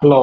Hello.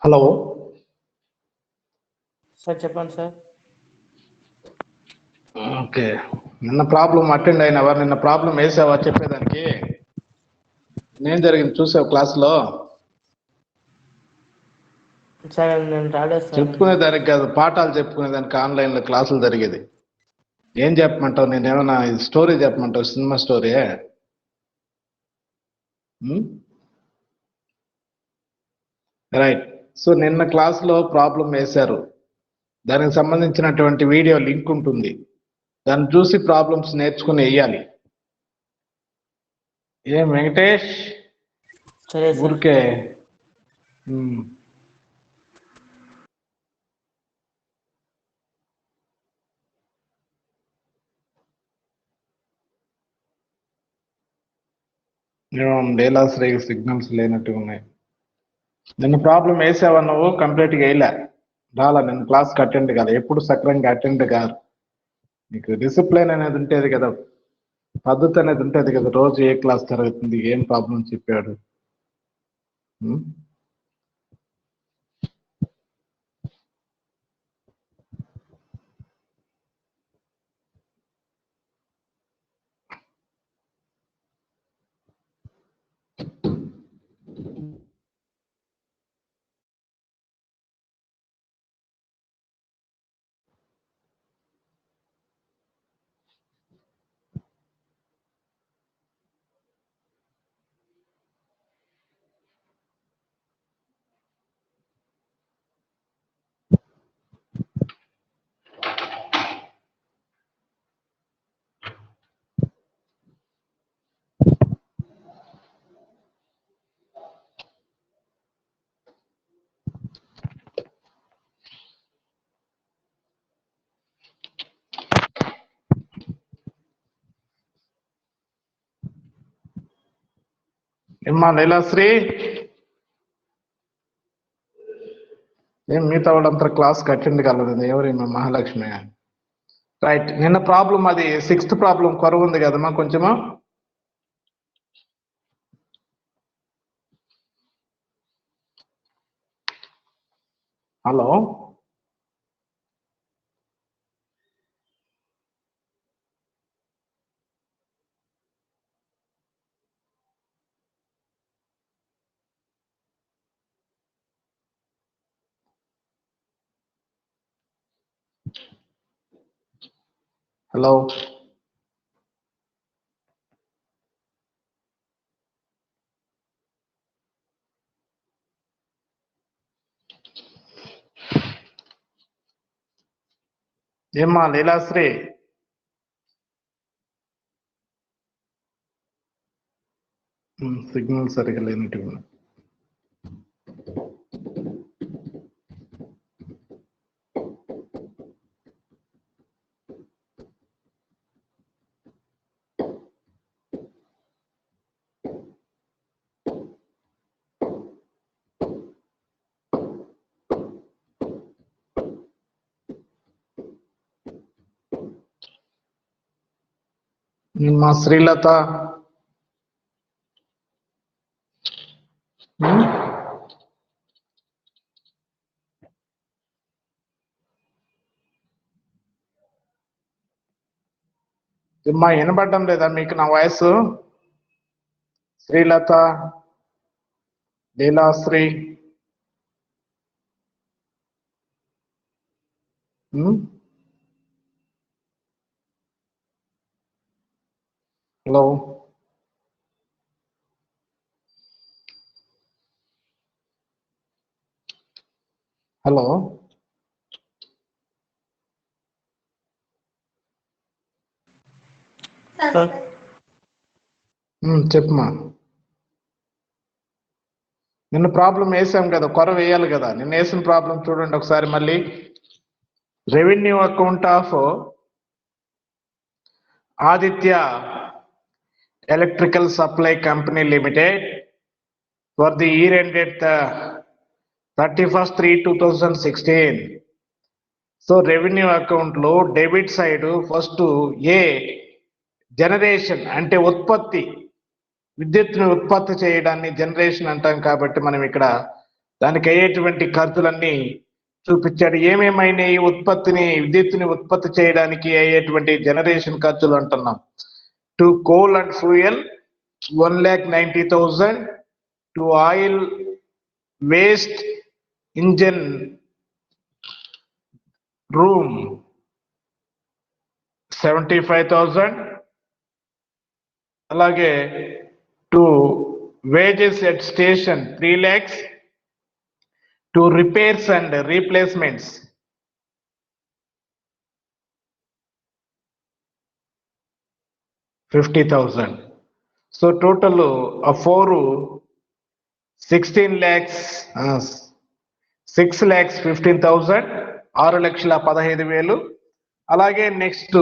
Hello sir చెప్పండి sir. Okay, నిన్న problem attend అయినవా? నిన్న ప్రాబ్లం వేసావా చెప్పేదానికి? ఏం జరిగింది చూసావు క్లాస్లో? సార్ నేను రాలేదు సార్. చెప్పుకునేదానికి కాదు, పాఠాలు చెప్పుకునేదానికి ఆన్లైన్లో క్లాసులు జరిగేది. ఏం చెప్పమంటావు? నేను ఏమన్నా స్టోరీ చెప్పమంటావు? Cinema story? రైట్. సో నిన్న క్లాస్లో ప్రాబ్లం వేశారు, దానికి సంబంధించినటువంటి వీడియో లింక్ ఉంటుంది, దాన్ని చూసి ప్రాబ్లమ్స్ నేర్చుకుని వేయాలి. ఏం వెంకటేష్? సరే సార్. ఊరికే డేలాస్ రేగి సిగ్నల్స్ లేనట్టు ఉన్నాయి. నిన్న ప్రాబ్లం వేసావా నువ్వు? కంప్లీట్గా వేయలే, రాలా నిన్న క్లాస్కి అటెండ్ కాదు. ఎప్పుడు సక్రంగా అటెండ్ కాదు. నీకు డిసిప్లిన్ అనేది ఉంటుంది కదా, పద్ధతి అనేది ఉంటుంది కదా. రోజు ఏ క్లాస్ జరుగుతుంది, ఏం ప్రాబ్లం చెప్పాడు. ఏమ్మా లీలాశ్రీ, ఏం మిగతా వాళ్ళంతా క్లాస్కి అటెండ్ కాలేదు? ఎవరేమో మహాలక్ష్మి. రైట్. నిన్న ప్రాబ్లం అది 6th ప్రాబ్లం కొరవ ఉంది కదమ్మా కొంచెము. హలో హలో ఏమ్మా లీలాశ్రీ? సిగ్నల్ సరిగా లేనట్టు. మా శ్రీలత, అమ్మా వినపడడం లేదా మీకు నా voice? Srilatha, Leelasri, hello hello sir చెప్పమా. నిన్న ప్రాబ్లం వేసాం కదా, కొర వేయాలి కదా. నిన్న వేసిన ప్రాబ్లం చూడండి ఒకసారి మళ్ళీ. Revenue account of Aditya electrical supply company limited for the year ended 31/3/2016. So revenue account లో డెబిట్ సైడ్ ఫస్ట్ ఏ జనరేషన్ అంటే ఉత్పత్తి, విద్యుత్తుని ఉత్పత్తి చేయడాన్ని జనరేషన్ అంటాం కాబట్టి మనం ఇక్కడ దానికి అయ్యేటువంటి ఖర్చులన్నీ చూపించాడు. ఏమేమైనాయి ఉత్పత్తిని, విద్యుత్తుని ఉత్పత్తి చేయడానికి అయ్యేటువంటి జనరేషన్ ఖర్చులు అంటున్నాం. To coal and fuel 1,90,000, to oil waste engine room 75,000, అలాగే to wages at station 3 lakhs, to repairs and replacements 50,000. So total ఆ 16 lakhs 6,15,000, 6,15,000. అలాగే నెక్స్ట్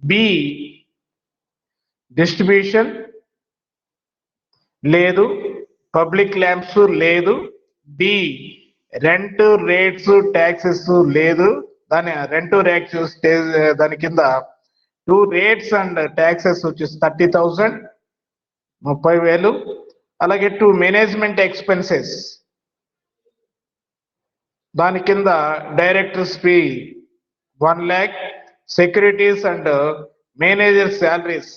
బి డిస్ట్రిబ్యూషన్ లేదు, పబ్లిక్ ల్యాంప్స్ లేదు, డి రెంట్ రేట్స్ ట్యాక్సెస్ లేదు, దాని rent rates దాని కింద 2 rates and taxes వచ్చేసి 30,000, 30,000. అలాగే 2 మేనేజ్మెంట్ ఎక్స్పెన్సెస్ దాని కింద directors fee 1 lakh, securities and manager salaries,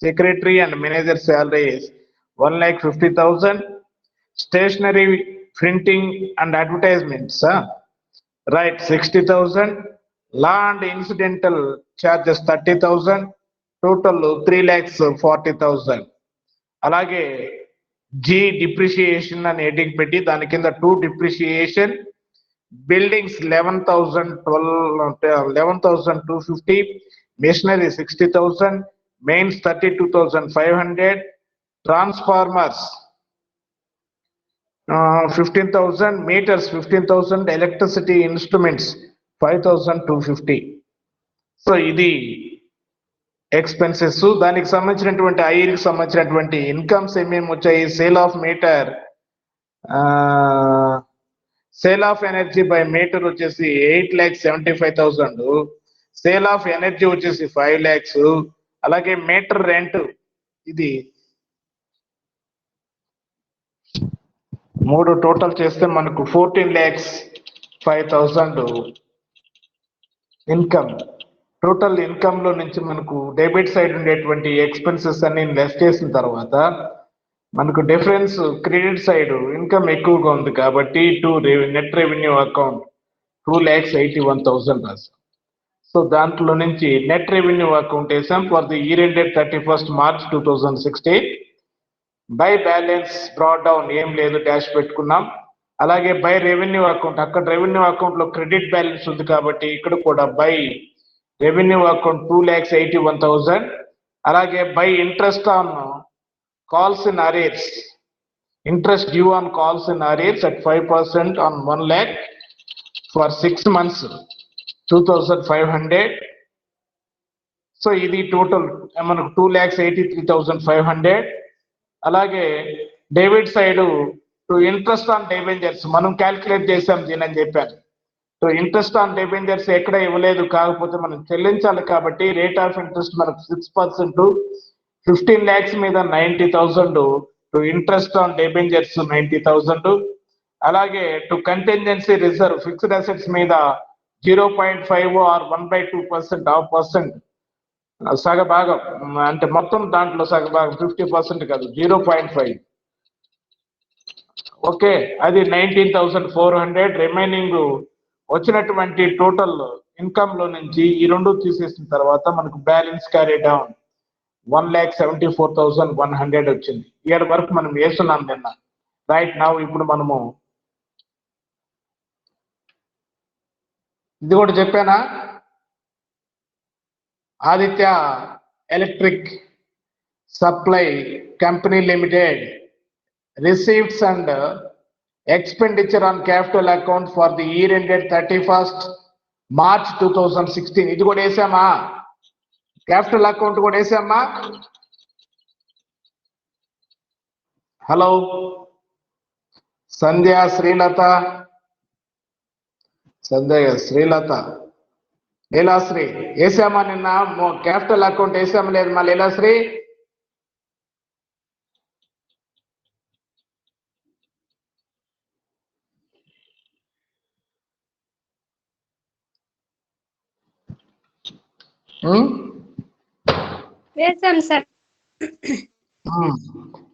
secretary and manager salaries 1,50,000, stationery printing and advertisements right 60,000, law and incidental charges 30,000, total 3,40,000. అలాగే G depreciation అని హెడ్డింగ్ పెట్టి దాని కింద 2 depreciation, buildings 11,250, machinery 60,000, mains 32,500, transformers 15,000, meters 15,000, electricity instruments 5,250. So ఇది expenses. దానికి సంబంధించినటువంటి ఐకి సంబంధించినటువంటి ఇన్కమ్స్ ఏమేమి వచ్చాయి? Sale of meter, sale of energy by meter వచ్చేసి 8,75,000, సేల్ ఆఫ్ ఎనర్జీ వచ్చేసి 5 lakhs, అలాగే మీటర్ రెంట్ ఇది 3 టోటల్ చేస్తే మనకు 14,05,000 ఇన్కమ్. టోటల్ ఇన్కమ్ లో నుంచి మనకు డెబిట్ సైడ్ ఉండేటువంటి ఎక్స్పెన్సెస్ అన్ని లెస్ చేసిన తర్వాత మనకు డిఫరెన్స్ క్రెడిట్ సైడ్ ఇన్కమ్ ఎక్కువగా ఉంది కాబట్టి నెట్ రెవెన్యూ అకౌంట్ 2,81,000 రాసాం. సో దాంట్లో నుంచి నెట్ రెవెన్యూ అకౌంట్ వేసాం for the year ended 31st March 2016. By balance broad down ఏం లేదు, డాష్ పెట్టుకున్నాం. అలాగే బై రెవెన్యూ అకౌంట్, అక్కడ రెవెన్యూ అకౌంట్ లో క్రెడిట్ బ్యాలెన్స్ ఉంది కాబట్టి ఇక్కడ కూడా బై రెవెన్యూ అకౌంట్ 2,81,000. అలాగే by interest on calls in arrears, interest due on calls in arrears at 5% on 1 lakh for 6 months 2,500. So ఇది టోటల్ మనకు 2,83,500. అలాగే debit side to interest on debentures మనం క్యాల్కులేట్ చేసాం దీని అని చెప్పాను. సో ఇంట్రెస్ట్ ఆన్ డిబెంచర్స్ ఎక్కడ ఇవ్వలేదు, కాకపోతే మనం చెల్లించాలి కాబట్టి రేట్ ఆఫ్ ఇంట్రెస్ట్ మనకు 6%, 15 lakhs మీద 90,000, టు ఇంట్రెస్ట్ ఆన్ డిబెంచర్స్ 90,000. అలాగే to contingency reserve fixed assets మీద 0.5 ఆర్ 1/2% ½ సగభాగం, అంటే మొత్తం దాంట్లో సగభాగం 50% కాదు 0.5. ఓకే, అది 19,400. రిమైనింగ్ వచ్చినటువంటి టోటల్ ఇన్కమ్ లో నుంచి ఈ రెండు తీసేసిన తర్వాత మనకు బ్యాలెన్స్ క్యారీ డౌన్ 1,74,100 వచ్చింది. ఇక్కడి వరకు మనం వేస్తున్నాం నిన్న. రైట్ నౌ ఇప్పుడు మనము ఇది కూడా చెప్పానా, Aditya electric supply company limited receives and expenditure on capital account for the year ended 31st March 2016. ఇది కూడా వేసామా? క్యాపిటల్ అకౌంట్ కూడా వేసామా? హలో సంధ్య శ్రీలత, లీలాశ్రీ వేసామా? నిన్న క్యాపిటల్ అకౌంట్ వేసామా లేదు మా లీలాశ్రీ? వేసాం సార్.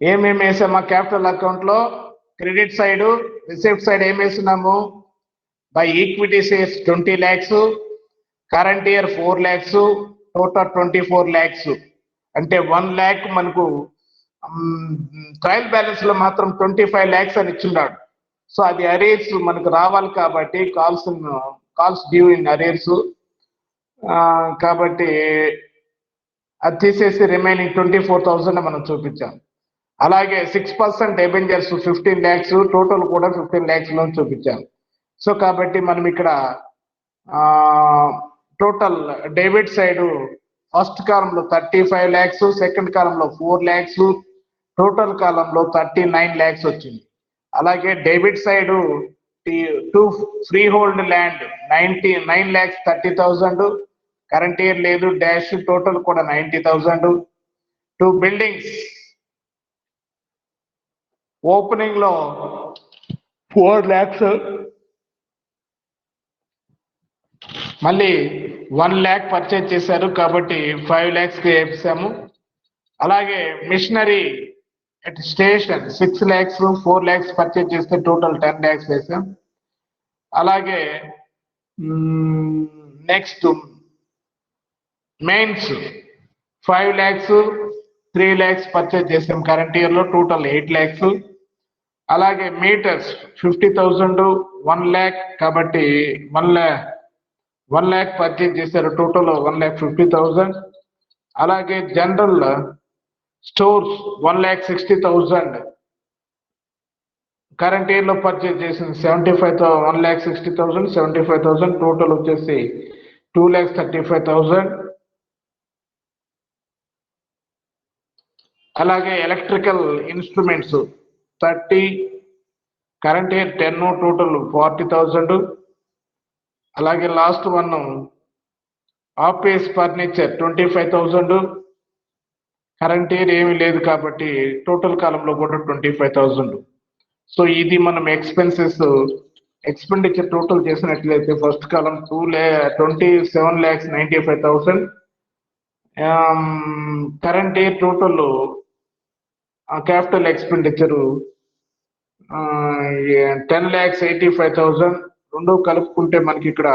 ఏమేమి వేసామా క్యాపిటల్ అకౌంట్ లో? క్రెడిట్ సైడ్, రిసిప్ట్ సైడ్ ఏం వేస్తున్నాము? By equity shares 20 lakhs, current year 4 lakhs, total 24 lakhs. అంటే 1 lakh మనకు ట్రయల్ బ్యాలెన్స్ లో మాత్రం 25 lakhs అని ఇచ్చున్నాడు. సో అది అరేర్స్ మనకు రావాలి కాబట్టి కాల్స్ డ్యూ ఇన్ అరేర్స్ కాబట్టి అది తీసేసి రిమైనింగ్ 24,000 మనం చూపించాం. అలాగే 6% డెబెంచర్స్ 15 lakhs, టోటల్ కూడా 15 lakhs లో చూపించాం. సో కాబట్టి మనం ఇక్కడ టోటల్ డెబిట్ సైడ్ ఫస్ట్ కాలంలో 35 lakhs, సెకండ్ కాలంలో 4 lakhs, టోటల్ కాలంలో 39 lakhs వచ్చింది. అలాగే debit side to free hold land 9,30,000, current year లేదు, డాష్, టోటల్ కూడా 90,000. 2 బిల్డింగ్స్ ఓపెనింగ్ లో 4 lakhs, మళ్ళీ 1 lakh పర్చేజ్ చేశారు కాబట్టి 5 lakhs కి వేసాము. అలాగే machinery at station 6 lakhs, 4 lakhs purchase చేస్తే టోటల్ 10 lakhs వేసాం. అలాగే next mains 5 lakhs, 3 lakhs purchase చేసాం కరెంట్ ఇయర్ లో, టోటల్ 8 lakhs. అలాగే మీటర్స్ 50,000, 1 lakh కాబట్టి 1 lakh పర్చేజ్ చేశారు, టోటల్ 1,50,000. అలాగే జనరల్ స్టోర్స్ 1,60,000 కరెంట్ ఇయర్ లో పర్చేజ్ చేసింది 1,60,000, 75,000, టోటల్ వచ్చేసి 2,35,000. అలాగే electrical instruments 30, current year 10, total 40,000. అలాగే last one office furniture 25,000, current year ఏమీ లేదు కాబట్టి టోటల్ కాలంలో కూడా 25,000. సో ఇది మనం ఎక్స్పెండిచర్ టోటల్ చేసినట్లయితే ఫస్ట్ కాలం 27,95,000, current year total capital expenditure 10,85,000. రెండు కలుపుకుంటే మనకి ఇక్కడ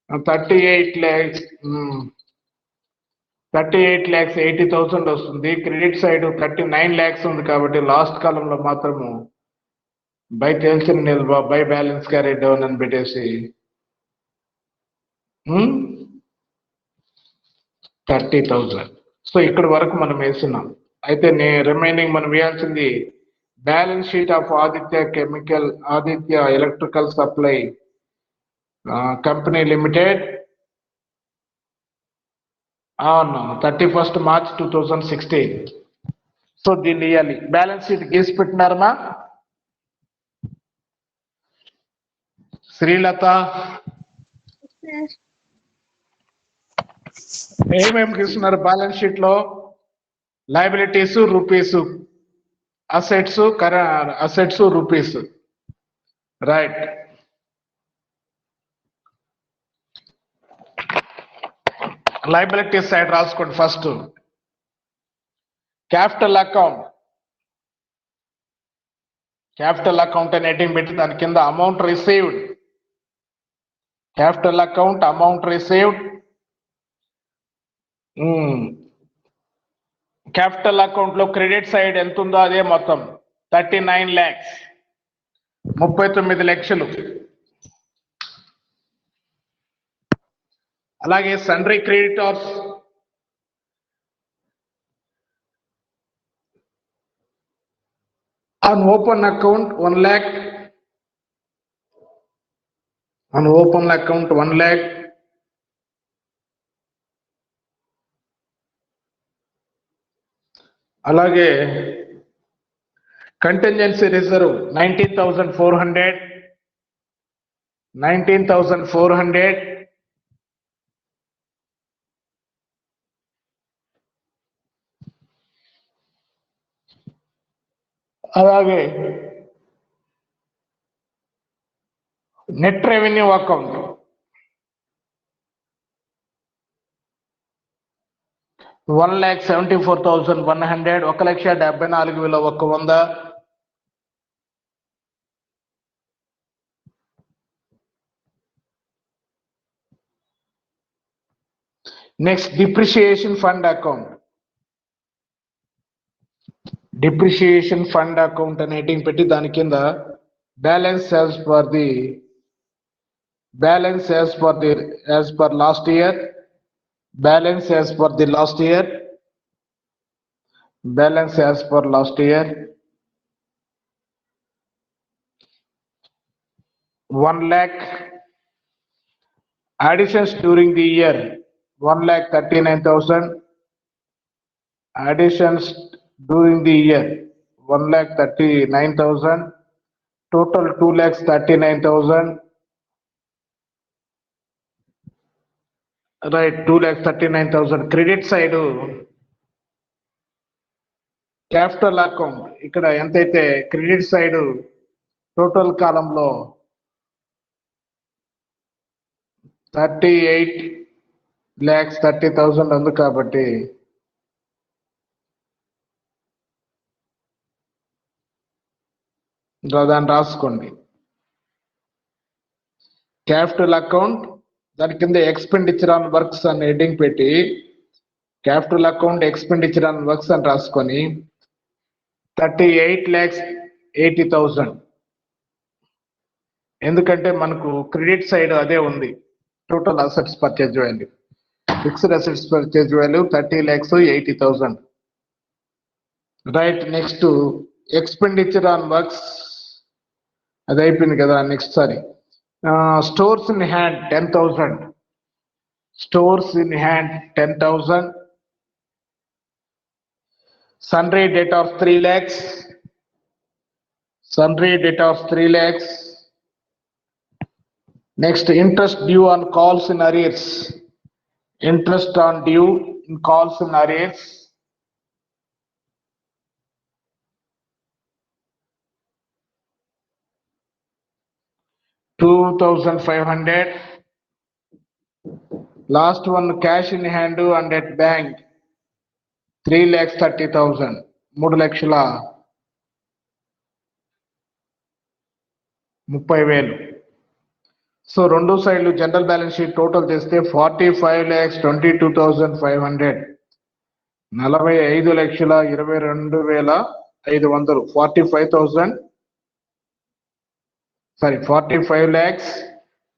38,80,000 వస్తుంది. క్రెడిట్ సైడ్ 39 lakhs ఉంది కాబట్టి లాస్ట్ కాలంలో మాత్రము బై తెలిసిన నిల్వ, బై బ్యాలెన్స్ క్యారీ డౌన్ అని పెట్టేసి 30,000. సో ఇక్కడ వరకు మనం వేస్తున్నాం. అయితే రిమైనింగ్ మనం వేయాల్సింది balance sheet of Aditya electrical supply company limited on 31st March 2016. So దీన్ని ఇవ్వాలి. బ్యాలెన్స్ షీట్ గీసి పెట్టినారమ్మా శ్రీలత? ఏమేమి గీస్తున్నారు బ్యాలెన్స్ షీట్ లో? Liabilities rupees, assets rupees. Right. Liabilities side రాసుకోండి. ఫస్ట్ క్యాపిటల్ అకౌంట్ అని హెడ్డింగ్ పెట్టి దాని కింద amount received, capital account amount received. Capital account లో క్రెడిట్ సైడ్ ఎంత ఉందో అదే మొత్తం 39 lakhs 39 లక్షలు. అలాగే sundry creditors on open account 1 lakh, on open account 1 lakh. అలాగే కంటింజెన్సీ రిజర్వ్ 19,400. అలాగే net revenue account 1,74,100, 1,74,100. Next depreciation fund account. Depreciation fund account అనే హెడ్డింగ్ పెట్టి దాని కింద balance as per last year, balance as per the last year, 1 lakh. Additions during the year 1,39,000. Additions during the year 1,39,000. Total 2,39,000. Right, 2,39,000. Credit side capital account ఇక్కడ ఎంతైతే credit side total కాలంలో 38,30,000 ఉంది కాబట్టి దాన్ని రాసుకోండి. క్యాపిటల్ అకౌంట్ దాని కింద expenditure on works అని హెడ్డింగ్ పెట్టి capital account expenditure on works అని రాసుకొని 38,80,000. ఎందుకంటే మనకు క్రెడిట్ సైడ్ అదే ఉంది. Total assets purchase value, fixed assets purchase value 30,80,000. Right. Next expenditure on works అది అయిపోయింది కదా. Next sorry stores in hand 10,000. Stores in hand 10,000. Sundry debtors 3 lakhs. Sundry debtors 3 lakhs. Next, interest due on calls in arrears. Interest on due in calls in arrears 2,500. Last one, cash in hand and at bank 3,30,000. 3,30,000. So రెండు సైడ్లు general balance sheet total చేస్తే 45,22,500. 45,22,500.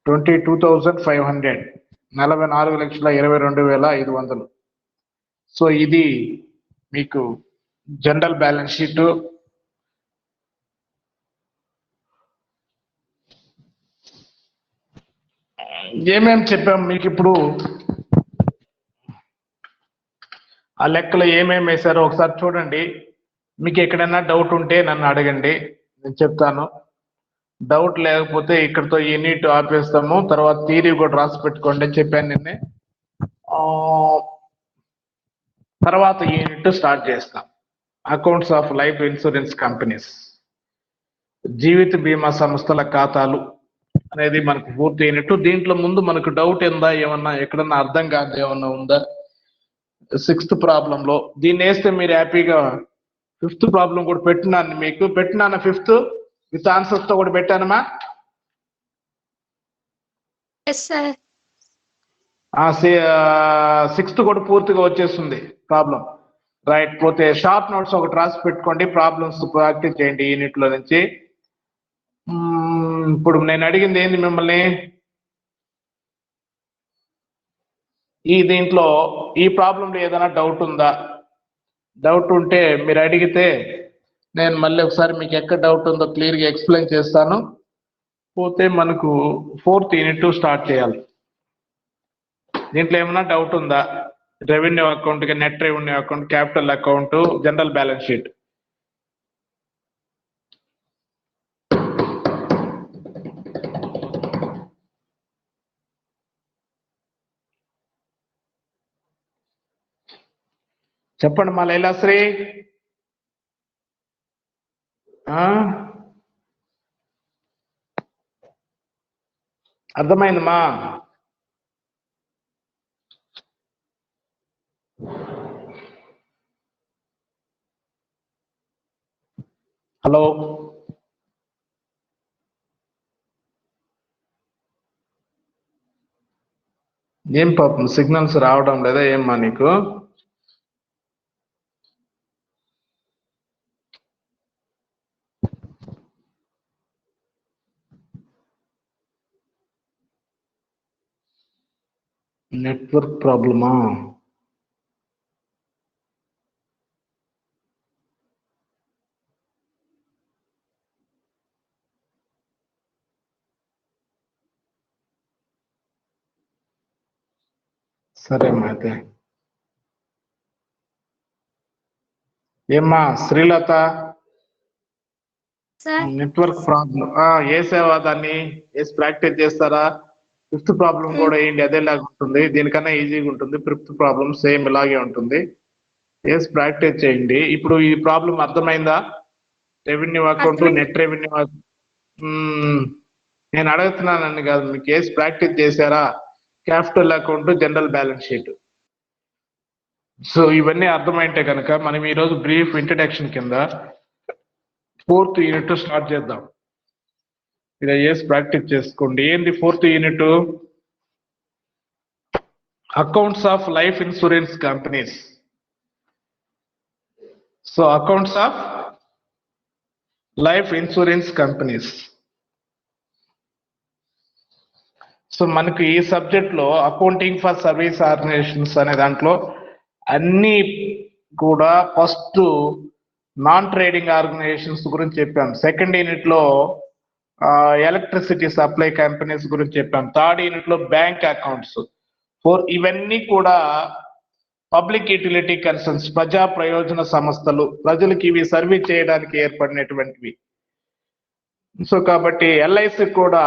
44,22,500. So ఇది మీకు general balance sheet. ఏమేం చెప్పాం మీకు ఇప్పుడు ఆ లెక్కలు ఏమేమి వేశారో ఒకసారి చూడండి. మీకు ఎక్కడైనా డౌట్ ఉంటే నన్ను అడగండి, నేను చెప్తాను. డౌట్ లేకపోతే ఇక్కడతో ఈ యూనిట్ ఆపేస్తాము. తర్వాత థియరీ కూడా రాసి పెట్టుకోండి అని చెప్పాను నిన్నే. తర్వాత ఈ యూనిట్ స్టార్ట్ చేస్తాం. Accounts of life insurance companies, జీవిత బీమా సంస్థల ఖాతాలు అనేది మనకు పూర్తి అయినట్టు. దీంట్లో ముందు మనకు డౌట్ ఉందా, ఏమన్నా ఎక్కడన్నా అర్థం కాదు ఏమన్నా ఉందా? 6th ప్రాబ్లంలో దీన్ని వేస్తే మీరు హ్యాపీగా 5th ప్రాబ్లం కూడా పెట్టినాను, మీకు పెట్టినాను 5th విత్ ఆన్సర్స్ తో కూడా పెట్టానమ్మా. 6th కూడా పూర్తిగా వచ్చేస్తుంది ప్రాబ్లం. రైట్. పోతే షార్ట్ నోట్స్ ఒకటి రాసి పెట్టుకోండి, ప్రాబ్లమ్స్ ప్రాక్టీస్ చేయండి యూనిట్ లో నుంచి. ఇప్పుడు నేను అడిగింది ఏంది మిమ్మల్ని, దీంట్లో ఈ ప్రాబ్లంలో ఏదైనా డౌట్ ఉందా? డౌట్ ఉంటే మీరు అడిగితే నేను మళ్ళీ ఒకసారి మీకు ఎక్కడ డౌట్ ఉందో క్లియర్గా ఎక్స్ప్లెయిన్ చేస్తాను. పోతే మనకు 4th యూనిట్ స్టార్ట్ చేయాలి. దీంట్లో ఏమైనా డౌట్ ఉందా? Revenue account, net revenue account, capital account, general balance sheet. చెప్పండి మా లైలాశ్రీ. అర్థమైందమ్మా? హలో, ఏం పాపం సిగ్నల్స్ రావడం లేదా ఏమ్మా నీకు? నెట్వర్క్ ప్రాబ్లమా? సరే అమ్మా. అయితే ఏమ్మా శ్రీలత, నెట్వర్క్ ప్రాబ్లం వేసేవా? దాన్ని వేసి ప్రాక్టీస్ చేస్తారా? 5th ప్రాబ్లం కూడా వేయండి, అదేలాగా ఉంటుంది. దీనికన్నా ఈజీగా ఉంటుంది. 5th ప్రాబ్లం సేమ్ ఇలాగే ఉంటుంది. వేసి ప్రాక్టీస్ చేయండి. ఇప్పుడు ఈ ప్రాబ్లం అర్థమైందా? Revenue account, net revenue. నేను అడుగుతున్నానని కాదు, మీకు వేసి ప్రాక్టీస్ చేశారా? Capital account, general balance sheet. So ఇవన్నీ అర్థమైంటే కనుక మనం ఈరోజు బ్రీఫ్ ఇంట్రడక్షన్ కింద 4th యూనిట్ స్టార్ట్ చేద్దాం. ఇది వేసి ప్రాక్టీస్ చేసుకోండి. ఏంది 4th unit? Accounts of life insurance companies. So accounts of life insurance companies. So మనకు ఈ సబ్జెక్ట్ లో అకౌంటింగ్ ఫర్ సర్వీస్ ఆర్గనైజేషన్స్ అనే దాంట్లో అన్ని కూడా ఫస్ట్ నాన్ ట్రేడింగ్ ఆర్గనైజేషన్స్ గురించి చెప్పాం. 2nd యూనిట్ లో ఎలక్ట్రిసిటీ సప్లై కంపెనీస్ గురించి చెప్పాం. 3rd యూనిట్ లో బ్యాంక్ అకౌంట్స్. ఇవన్నీ కూడా పబ్లిక్ యూటిలిటీ కన్సర్న్స్, ప్రజా ప్రయోజన సంస్థలు, ప్రజలకు ఇవి సర్వీస్ చేయడానికి ఏర్పడినటువంటివి. సో కాబట్టి ఎల్ఐసి కూడా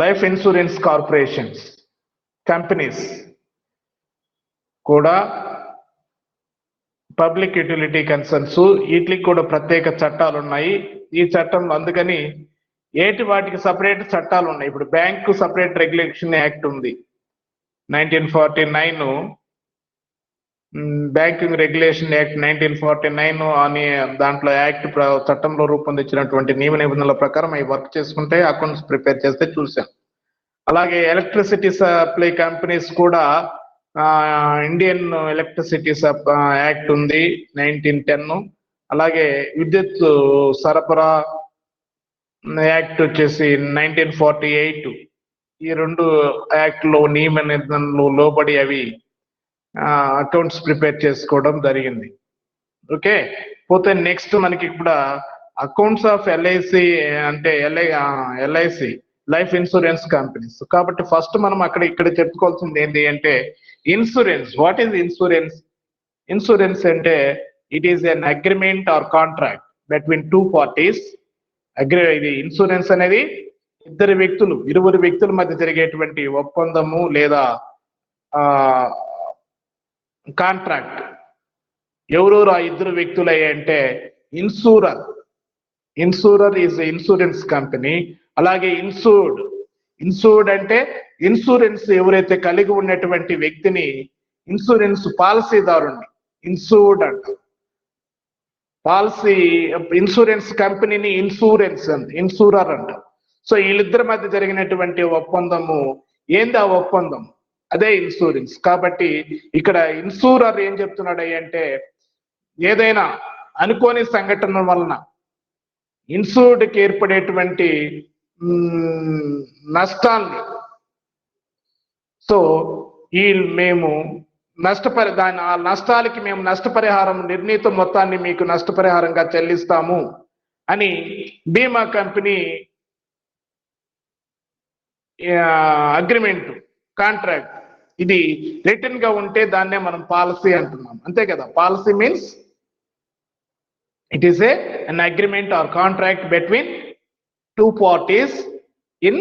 లైఫ్ ఇన్సూరెన్స్ కార్పొరేషన్స్ కంపెనీస్ కూడా పబ్లిక్ యూటిలిటీ కన్సర్న్స్. వీటికి కూడా ప్రత్యేక చట్టాలు ఉన్నాయి. ఈ చట్టంలో అందుకని వాటికి సపరేట్ చట్టాలు ఉన్నాయి. ఇప్పుడు బ్యాంకు సపరేట్ రెగ్యులేషన్ యాక్ట్ ఉంది, 1949 బ్యాంకింగ్ రెగ్యులేషన్ యాక్ట్ 1949 అని దాంట్లో యాక్ట్ చట్టంలో రూపొందించినటువంటి నియమ నిబంధనల ప్రకారం అవి వర్క్ చేసుకుంటే అకౌంట్స్ ప్రిపేర్ చేస్తే చూసాం. అలాగే ఎలక్ట్రిసిటీ సప్లై కంపెనీస్ కూడా ఇండియన్ ఎలక్ట్రిసిటీ యాక్ట్ ఉంది 1910. అలాగే విద్యుత్ సరఫరా యాక్ట్ వచ్చేసి 1948. ఈ 2 యాక్ట్ లో నియమ నిబంధనలు లోబడి అవి అకౌంట్స్ ప్రిపేర్ చేసుకోవడం జరిగింది. ఓకే. పోతే నెక్స్ట్ మనకి ఇప్పుడు అకౌంట్స్ ఆఫ్ ఎల్ఐసి అంటే ఎల్ఐసి లైఫ్ ఇన్సూరెన్స్ కంపెనీస్. కాబట్టి ఫస్ట్ మనం ఇక్కడ చెప్పుకోవాల్సింది ఏంటి అంటే insurance. What is insurance? Insurance అంటే it is an agreement or contract between 2 parties. ఇది ఇన్సూరెన్స్ అనేది ఇరువురు వ్యక్తుల మధ్య జరిగేటువంటి ఒప్పందము లేదా కాంట్రాక్ట్. ఎవరెవరు ఆ ఇద్దరు వ్యక్తులు అంటే ఇన్సూరర్ ఈజ్ ఇన్సూరెన్స్ కంపెనీ. అలాగే ఇన్సూర్డ్ అంటే ఇన్సూరెన్స్ ఎవరైతే కలిగి ఉన్నటువంటి వ్యక్తిని ఇన్సూరెన్స్ పాలసీదారుని ఇన్సూర్డ్ అంటారు. పాలసీ ఇన్సూరెన్స్ కంపెనీని ఇన్సూరర్ అంటారు. సో వీళ్ళిద్దరి మధ్య జరిగినటువంటి ఒప్పందము ఏంది? ఆ ఒప్పందం అదే ఇన్సూరెన్స్. కాబట్టి ఇక్కడ ఇన్సూరర్ ఏం చెప్తున్నాడు అంటే ఏదైనా అనుకోని సంఘటన వలన ఇన్సూర్డ్కి ఏర్పడేటువంటి నష్టాన్ని సో ఈ మేము దాని ఆ నష్టాలకి మేము నష్టపరిహారం నిర్ణీత మొత్తాన్ని మీకు నష్టపరిహారంగా చెల్లిస్తాము అని బీమా కంపెనీ అగ్రిమెంట్ కాంట్రాక్ట్ ఇది రిటర్న్ గా ఉంటే దాన్నే మనం పాలసీ అంటున్నాం. అంతే కదా. Policy means it is an agreement or contract between two parties in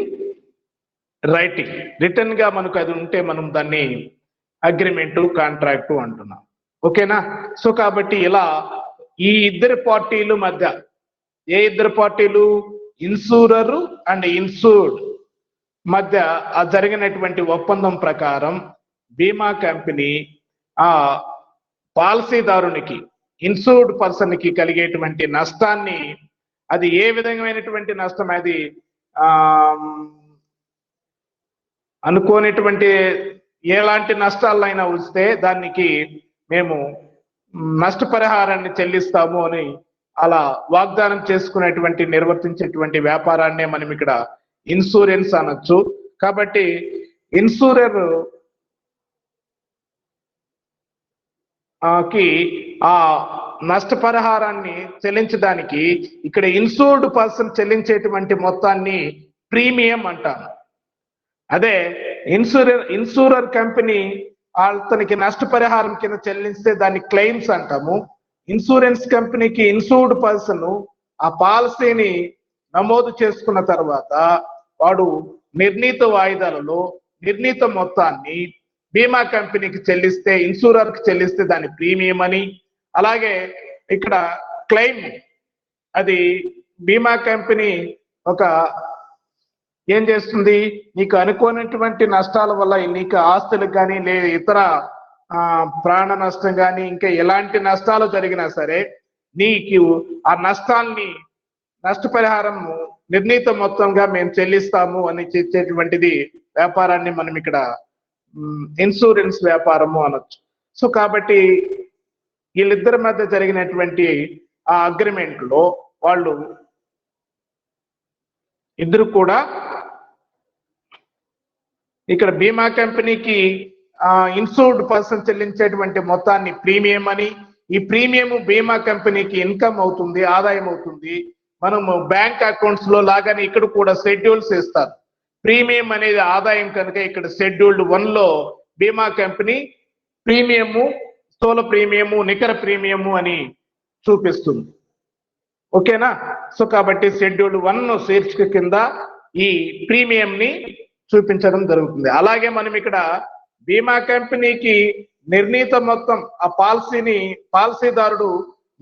writing. Return గా మనకు అది ఉంటే మనం దాన్ని అగ్రిమెంట్ కాంట్రాక్ట్ అంటున్నాం. ఓకేనా. సో కాబట్టి ఇలా ఈ ఇద్దరు పార్టీలు మధ్య ఏ ఇద్దరు పార్టీలు ఇన్సూరర్ అండ్ ఇన్సూర్డ్ మధ్య జరిగినటువంటి ఒప్పందం ప్రకారం బీమా కంపెనీ ఆ పాలసీదారునికి ఇన్సూర్డ్ పర్సన్ కి కలిగేటువంటి నష్టాన్ని అది ఏ విధమైనటువంటి నష్టం అది అనుకోనటువంటి ఎలాంటి నష్టాలైనా వస్తే దానికి మేము నష్టపరిహారాన్ని చెల్లిస్తాము అని అలా వాగ్దానం చేసుకునేటువంటి నిర్వర్తించేటువంటి వ్యాపారాన్నే మనం ఇక్కడ ఇన్సూరెన్స్ అనొచ్చు. కాబట్టి ఇన్సూరర్ కి ఆ నష్టపరిహారాన్ని చెల్లించడానికి ఇక్కడ ఇన్సూర్డ్ పర్సన్ చెల్లించేటువంటి మొత్తాన్ని ప్రీమియం అంటారు. అదే ఇన్సూరర్ కంపెనీ అతనికి నష్టపరిహారం కింద చెల్లిస్తే దాన్ని క్లెయిమ్స్ అంటాము. ఇన్సూరెన్స్ కంపెనీకి ఇన్సూర్డ్ పర్సన్ ఆ పాలసీని నమోదు చేసుకున్న తర్వాత వాడు నిర్ణీత వాయిదాలలో నిర్ణీత మొత్తాన్ని బీమా కంపెనీకి చెల్లిస్తే ఇన్సూరర్ కి చెల్లిస్తే దాని ప్రీమియం అని, అలాగే ఇక్కడ క్లెయిమ్ అది బీమా కంపెనీ ఒక ఏం చేస్తుంది, నీకు అనుకోనటువంటి నష్టాల వల్ల నీకు ఆస్తులకు కానీ లేదా ఇతర ప్రాణ నష్టం కానీ ఇంకా ఎలాంటి నష్టాలు జరిగినా సరే నీకు ఆ నష్టాన్ని నష్టపరిహారం నిర్ణీత మొత్తంగా మేము చెల్లిస్తాము అని చెప్పేటువంటిది వ్యాపారాన్ని మనం ఇక్కడ ఇన్సూరెన్స్ వ్యాపారము అనొచ్చు. సో కాబట్టి వీళ్ళిద్దరి మధ్య జరిగినటువంటి ఆ అగ్రిమెంట్ లో వాళ్ళు ఇద్దరు కూడా ఇక్కడ బీమా కంపెనీకి ఇన్సూర్డ్ పర్సన్ చెల్లించేటువంటి మొత్తాన్ని ప్రీమియం అని, ఈ ప్రీమియం బీమా కంపెనీకి ఇన్కమ్ అవుతుంది, ఆదాయం అవుతుంది. మనము బ్యాంక్ అకౌంట్స్ లో లాగానే ఇక్కడ కూడా షెడ్యూల్స్ ఇస్తారు. ప్రీమియం అనేది ఆదాయం కనుక ఇక్కడ షెడ్యూల్డ్ 1 లో బీమా కంపెనీ ప్రీమియము, స్థూల ప్రీమియము, నికర ప్రీమియము అని చూపిస్తుంది. ఓకేనా. సో కాబట్టి షెడ్యూల్డ్ 1 శీర్షిక కింద ఈ ప్రీమియం ని చూపించడం జరుగుతుంది. అలాగే మనం ఇక్కడ బీమా కంపెనీకి నిర్ణీత మొత్తం ఆ పాలసీదారుడు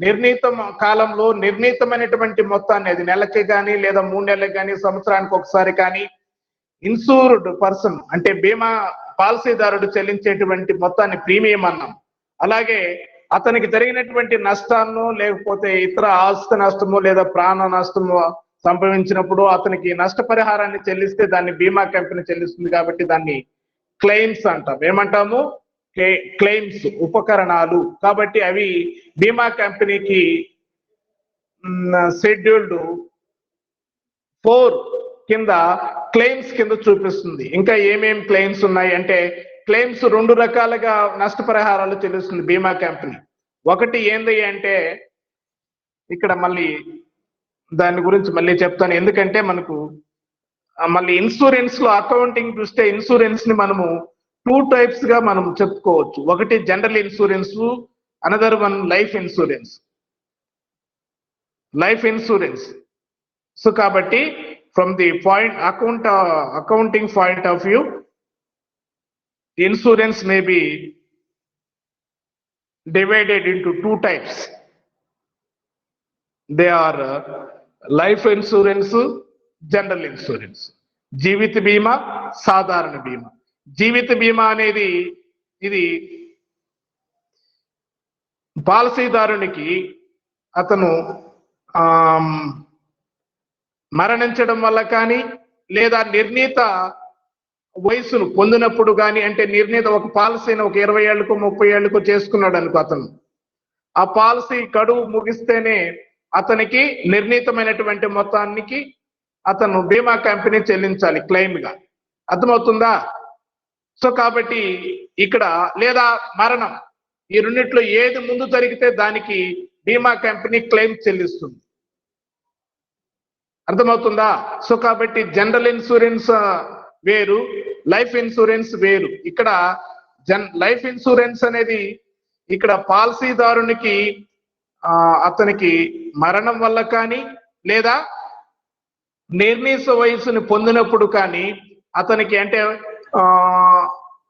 నిర్ణీత కాలంలో నిర్ణీతమైనటువంటి మొత్తాన్ని, అది నెలకి కానీ లేదా 3 నెలలకు కానీ సంవత్సరానికి ఒకసారి కానీ ఇన్సూర్డ్ పర్సన్ అంటే బీమా పాలసీదారుడు చెల్లించేటువంటి మొత్తాన్ని ప్రీమియం అన్నాం. అలాగే అతనికి జరిగినటువంటి నష్టాన్ని లేకపోతే ఇతర ఆస్తి నష్టము లేదా ప్రాణ నష్టము సంభవించినప్పుడు అతనికి నష్టపరిహారాన్ని చెల్లిస్తే దాన్ని బీమా కంపెనీ చెల్లిస్తుంది. కాబట్టి దాన్ని క్లెయిమ్స్ అంటాం. ఏమంటాము? క్లెయిమ్స్, ఉపకరణాలు. కాబట్టి అవి బీమా కంపెనీకి షెడ్యూల్డ్ 4 కింద క్లెయిమ్స్ కింద చూపిస్తుంది. ఇంకా ఏమేం క్లెయిమ్స్ ఉన్నాయి అంటే క్లెయిమ్స్ 2 రకాలుగా నష్టపరిహారాలు చెల్లిస్తుంది బీమా కంపెనీ. ఒకటి ఏంది అంటే ఇక్కడ మళ్ళీ దాని గురించి మళ్ళీ చెప్తాను, ఎందుకంటే మనకు మళ్ళీ ఇన్సూరెన్స్ లో అకౌంటింగ్ చూస్తే ఇన్సూరెన్స్ ని మనము 2 టైప్స్ గా మనం చెప్పుకోవచ్చు. ఒకటి general insurance, another one life insurance. So కాబట్టి from the accounting point of view, insurance may be divided into 2 types. They are life insurance, general insurance. జీవిత బీమా, సాధారణ బీమా. జీవిత బీమా అనేది ఇది పాలసీదారునికి అతను మరణించడం వల్ల కానీ లేదా నిర్ణీత వయసును పొందినప్పుడు కానీ, అంటే నిర్ణీత ఒక పాలసీని ఒక 20 ఏళ్ళకో 30 ఏళ్ళకో చేసుకున్నాడు అనుకో అతను, ఆ పాలసీ గడువు ముగిస్తేనే అతనికి నిర్ణీతమైనటువంటి మొత్తానికి అతను బీమా కంపెనీ చెల్లించాలి క్లెయిమ్ గా. అర్థమవుతుందా? సో కాబట్టి ఇక్కడ లేదా మరణం, ఈ రెండిట్లో ఏది ముందు జరిగితే దానికి బీమా కంపెనీ క్లెయిమ్ చెల్లిస్తుంది. అర్థమవుతుందా? సో కాబట్టి జనరల్ ఇన్సూరెన్స్ వేరు, లైఫ్ ఇన్సూరెన్స్ వేరు. ఇక్కడ లైఫ్ ఇన్సూరెన్స్ అనేది ఇక్కడ పాలసీదారునికి అతనికి మరణం వల్ల కానీ లేదా నిర్ణీత వయసుని పొందినప్పుడు కానీ అతనికి, అంటే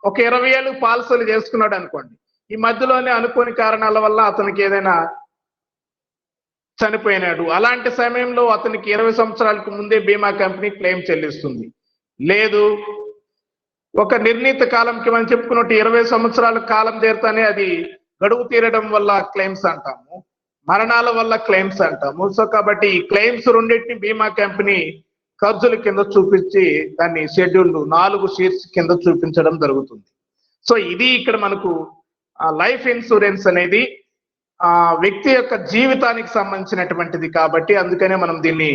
ఒక 20 ఏళ్ళు పాలసీలు చేసుకున్నాడు అనుకోండి, ఈ మధ్యలోనే అనుకోని కారణాల వల్ల అతనికి ఏదైనా చనిపోయినాడు, అలాంటి సమయంలో అతనికి 20 సంవత్సరాలకు ముందే బీమా కంపెనీ క్లెయిమ్ చెల్లిస్తుంది. లేదు ఒక నిర్ణీత కాలంకి మనం చెప్పుకున్నట్టు 20 సంవత్సరాల కాలం చేరుతానే అది గడువు తీరడం వల్ల క్లెయిమ్స్ అంటాము, మరణాల వల్ల క్లెయిమ్స్ అంటాము. సో కాబట్టి ఈ క్లెయిమ్స్ రెండింటిని బీమా కంపెనీ ఖర్చుల కింద చూపించి దాన్ని షెడ్యూల్ 4 షీట్స్ కింద చూపించడం జరుగుతుంది. సో ఇది ఇక్కడ మనకు లైఫ్ ఇన్సూరెన్స్ అనేది వ్యక్తి యొక్క జీవితానికి సంబంధించినటువంటిది కాబట్టి అందుకనే మనం దీన్ని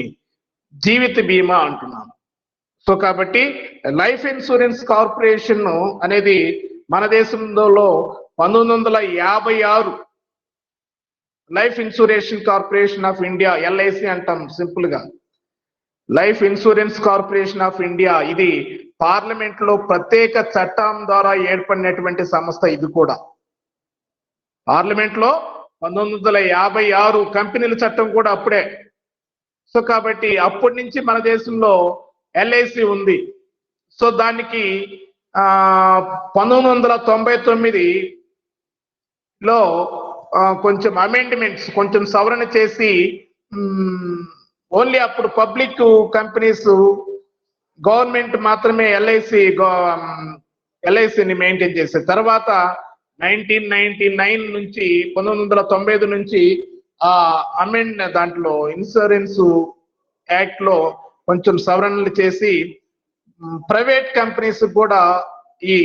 జీవిత బీమా అంటున్నాము. సో కాబట్టి లైఫ్ ఇన్సూరెన్స్ కార్పొరేషన్ అనేది మన దేశంలో 1956 life insurance corporation of India, LIC అంటాం సింపుల్ గా, life insurance corporation of India. ఇది పార్లమెంట్ లో ప్రత్యేక చట్టం ద్వారా ఏర్పడినటువంటి సంస్థ. ఇది కూడా పార్లమెంట్ లో 1956 కంపెనీల చట్టం కూడా అప్పుడే. సో కాబట్టి అప్పటి నుంచి మన దేశంలో ఎల్ఐసి ఉంది. సో దానికి 1999లో కొంచెం అమెండ్మెంట్స్, కొంచెం సవరణ చేసి ఓన్లీ అప్పుడు పబ్లిక్ కంపెనీస్, గవర్నమెంట్ మాత్రమే ఎల్ఐసిని మెయింటైన్ చేసే. తర్వాత 1999 నుంచి 1995 నుంచి దాంట్లో ఇన్సూరెన్స్ యాక్ట్ లో కొంచెం సవరణలు చేసి ప్రైవేట్ కంపెనీస్ కూడా ఈ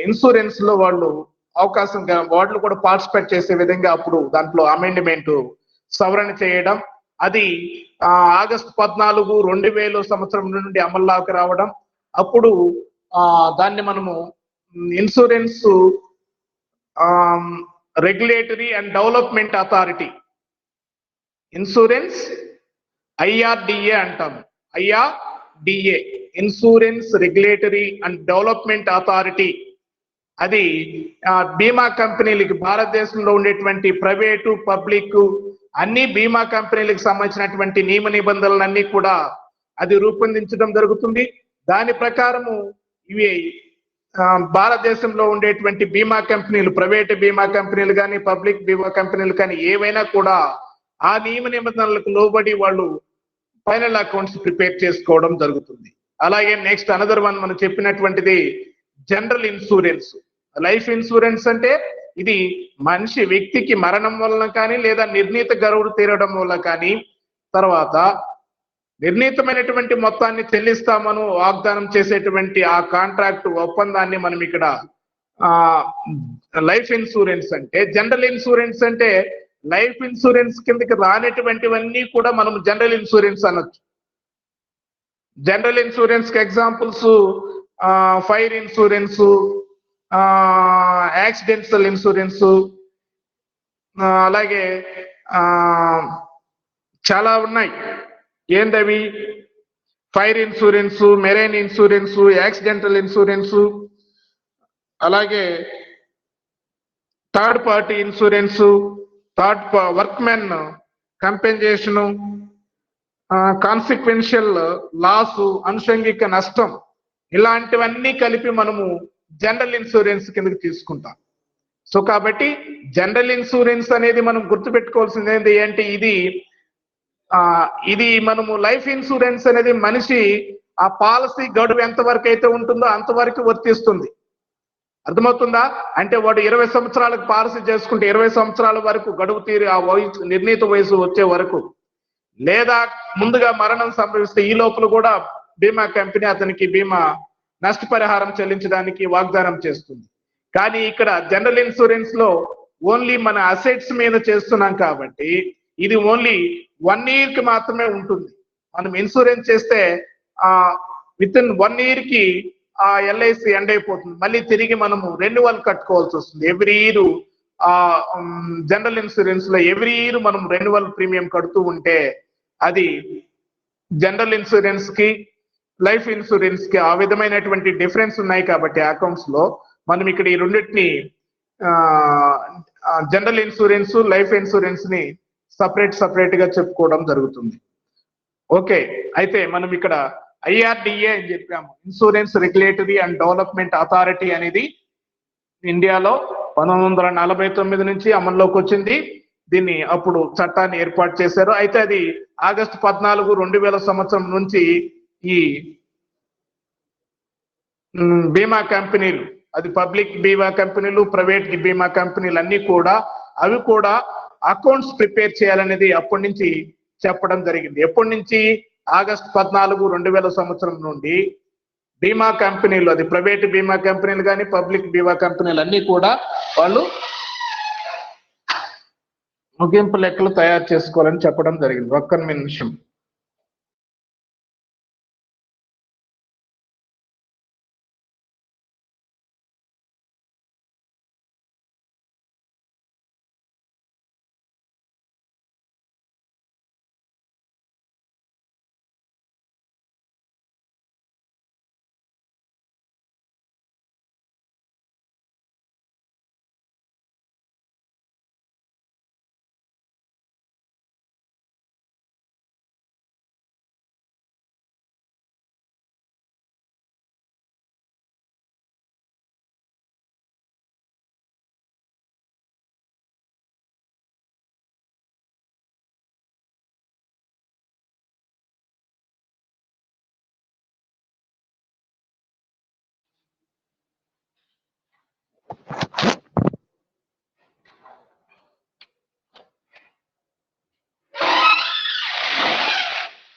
ఇన్సూరెన్స్ లో వాళ్ళు అవకాశం, వాళ్ళు కూడా పార్టిసిపేట్ చేసే విధంగా అప్పుడు దాంట్లో అమెండ్మెంట్ సవరణ చేయడం, అది ఆగస్టు 14, 2000 సంవత్సరం నుండి అమల్లోకి రావడం. అప్పుడు దాన్ని మనము insurance regulatory and development authority, insurance IRDA అంటాము, IRDA, insurance regulatory and development authority. అది బీమా కంపెనీలకి, భారతదేశంలో ఉండేటువంటి ప్రైవేటు పబ్లిక్ అన్ని బీమా కంపెనీలకు సంబంధించినటువంటి నియమ నిబంధనలన్నీ కూడా అది రూపొందించడం జరుగుతుంది. దాని ప్రకారము ఇవి భారతదేశంలో ఉండేటువంటి బీమా కంపెనీలు, ప్రైవేట్ బీమా కంపెనీలు కానీ పబ్లిక్ బీమా కంపెనీలు కానీ ఏవైనా కూడా ఆ నియమ నిబంధనలకు లోబడి వాళ్ళు ఫైనల్ అకౌంట్స్ ప్రిపేర్ చేసుకోవడం జరుగుతుంది. అలాగే నెక్స్ట్ అనదర్ వన్ మనం చెప్పినటువంటిది జనరల్ ఇన్సూరెన్స్. లైఫ్ ఇన్సూరెన్స్ అంటే ఇది మనిషి వ్యక్తికి మరణం వలన కానీ లేదా నిర్ణీత గడువు తీరడం వల్ల కానీ, తర్వాత నిర్ణీతమైనటువంటి మొత్తాన్ని చెల్లిస్తామను వాగ్దానం చేసేటువంటి ఆ కాంట్రాక్ట్ ఒప్పందాన్ని మనం ఇక్కడ లైఫ్ ఇన్సూరెన్స్ అంటే. జనరల్ ఇన్సూరెన్స్ అంటే లైఫ్ ఇన్సూరెన్స్ కిందకి రానటువంటివన్నీ కూడా మనం జనరల్ ఇన్సూరెన్స్ అనొచ్చు. జనరల్ ఇన్సూరెన్స్ కి examples fire insurance, accidental insurance, అలాగే చాలా ఉన్నాయి. ఏందవి? Fire insurance, marine insurance, accidental insurance, అలాగే third party insurance, workmen compensation, consequential loss, అనుషంగిక నష్టం, ఇలాంటివన్నీ కలిపి మనము జనరల్ ఇన్సూరెన్స్ కిందకి తీసుకుంటాం. సో కాబట్టి జనరల్ ఇన్సూరెన్స్ అనేది మనం గుర్తుపెట్టుకోవాల్సింది ఏంటి అంటే ఇది మనము లైఫ్ ఇన్సూరెన్స్ అనేది మనిషి ఆ పాలసీ గడువు ఎంతవరకు అయితే ఉంటుందో అంతవరకు వర్తిస్తుంది. అర్థమవుతుందా? అంటే వాడు 20 సంవత్సరాలకు పాలసీ చేసుకుంటే 20 సంవత్సరాల వరకు గడువు తీరి ఆ వయసు, నిర్ణీత వయసు వచ్చే వరకు, లేదా ముందుగా మరణం సంభవిస్తే ఈ లోపల కూడా బీమా కంపెనీ అతనికి బీమా నష్టపరిహారం చెల్లించడానికి వాగ్దానం చేస్తుంది. కానీ ఇక్కడ జనరల్ ఇన్సూరెన్స్ లో ఓన్లీ మన అసెట్స్ మీద చేస్తున్నాం కాబట్టి ఇది ఓన్లీ 1 year కి మాత్రమే ఉంటుంది. మనం ఇన్సూరెన్స్ చేస్తే విత్ ఇన్ 1 year కి ఆ ఎల్ఐసి ఎండ్ అయిపోతుంది. మళ్ళీ తిరిగి మనము రెన్యువల్ కట్టుకోవాల్సి వస్తుంది. ఎవ్రీ ఇయర్ జనరల్ ఇన్సూరెన్స్ లో ఎవ్రీ ఇయర్ మనం రెన్యువల్ ప్రీమియం కడుతూ ఉంటే అది జనరల్ ఇన్సూరెన్స్ కి లైఫ్ ఇన్సూరెన్స్ కి ఆ విధమైనటువంటి డిఫరెన్స్ ఉన్నాయి కాబట్టి అకౌంట్స్ లో మనం ఇక్కడ ఈ రెండింటిని జనరల్ ఇన్సూరెన్స్ లైఫ్ ఇన్సూరెన్స్ ని సపరేట్ గా చెప్పుకోవడం జరుగుతుంది. ఓకే, అయితే మనం ఇక్కడ IRDA అని చెప్పాము, insurance regulatory and development authority అనేది ఇండియాలో 1949 నుంచి అమల్లోకి వచ్చింది. దీన్ని అప్పుడు చట్టాన్ని ఏర్పాటు చేశారు. అయితే అది ఆగస్టు 14, 2000 సంవత్సరం నుంచి ఈ బీమా కంపెనీలు, అది పబ్లిక్ బీమా కంపెనీలు, ప్రైవేట్ బీమా కంపెనీలు అన్ని కూడా అవి కూడా అకౌంట్స్ ప్రిపేర్ చేయాలనేది అప్పటి నుంచి చెప్పడం జరిగింది. ఎప్పటి నుంచి? ఆగస్టు 14, 2000 సంవత్సరం నుండి బీమా కంపెనీలు, అది ప్రైవేట్ బీమా కంపెనీలు కానీ పబ్లిక్ బీమా కంపెనీలు అన్ని కూడా వాళ్ళు ముగింపు లెక్కలు తయారు చేసుకోవాలని చెప్పడం జరిగింది. ఒక్క నిమిషం.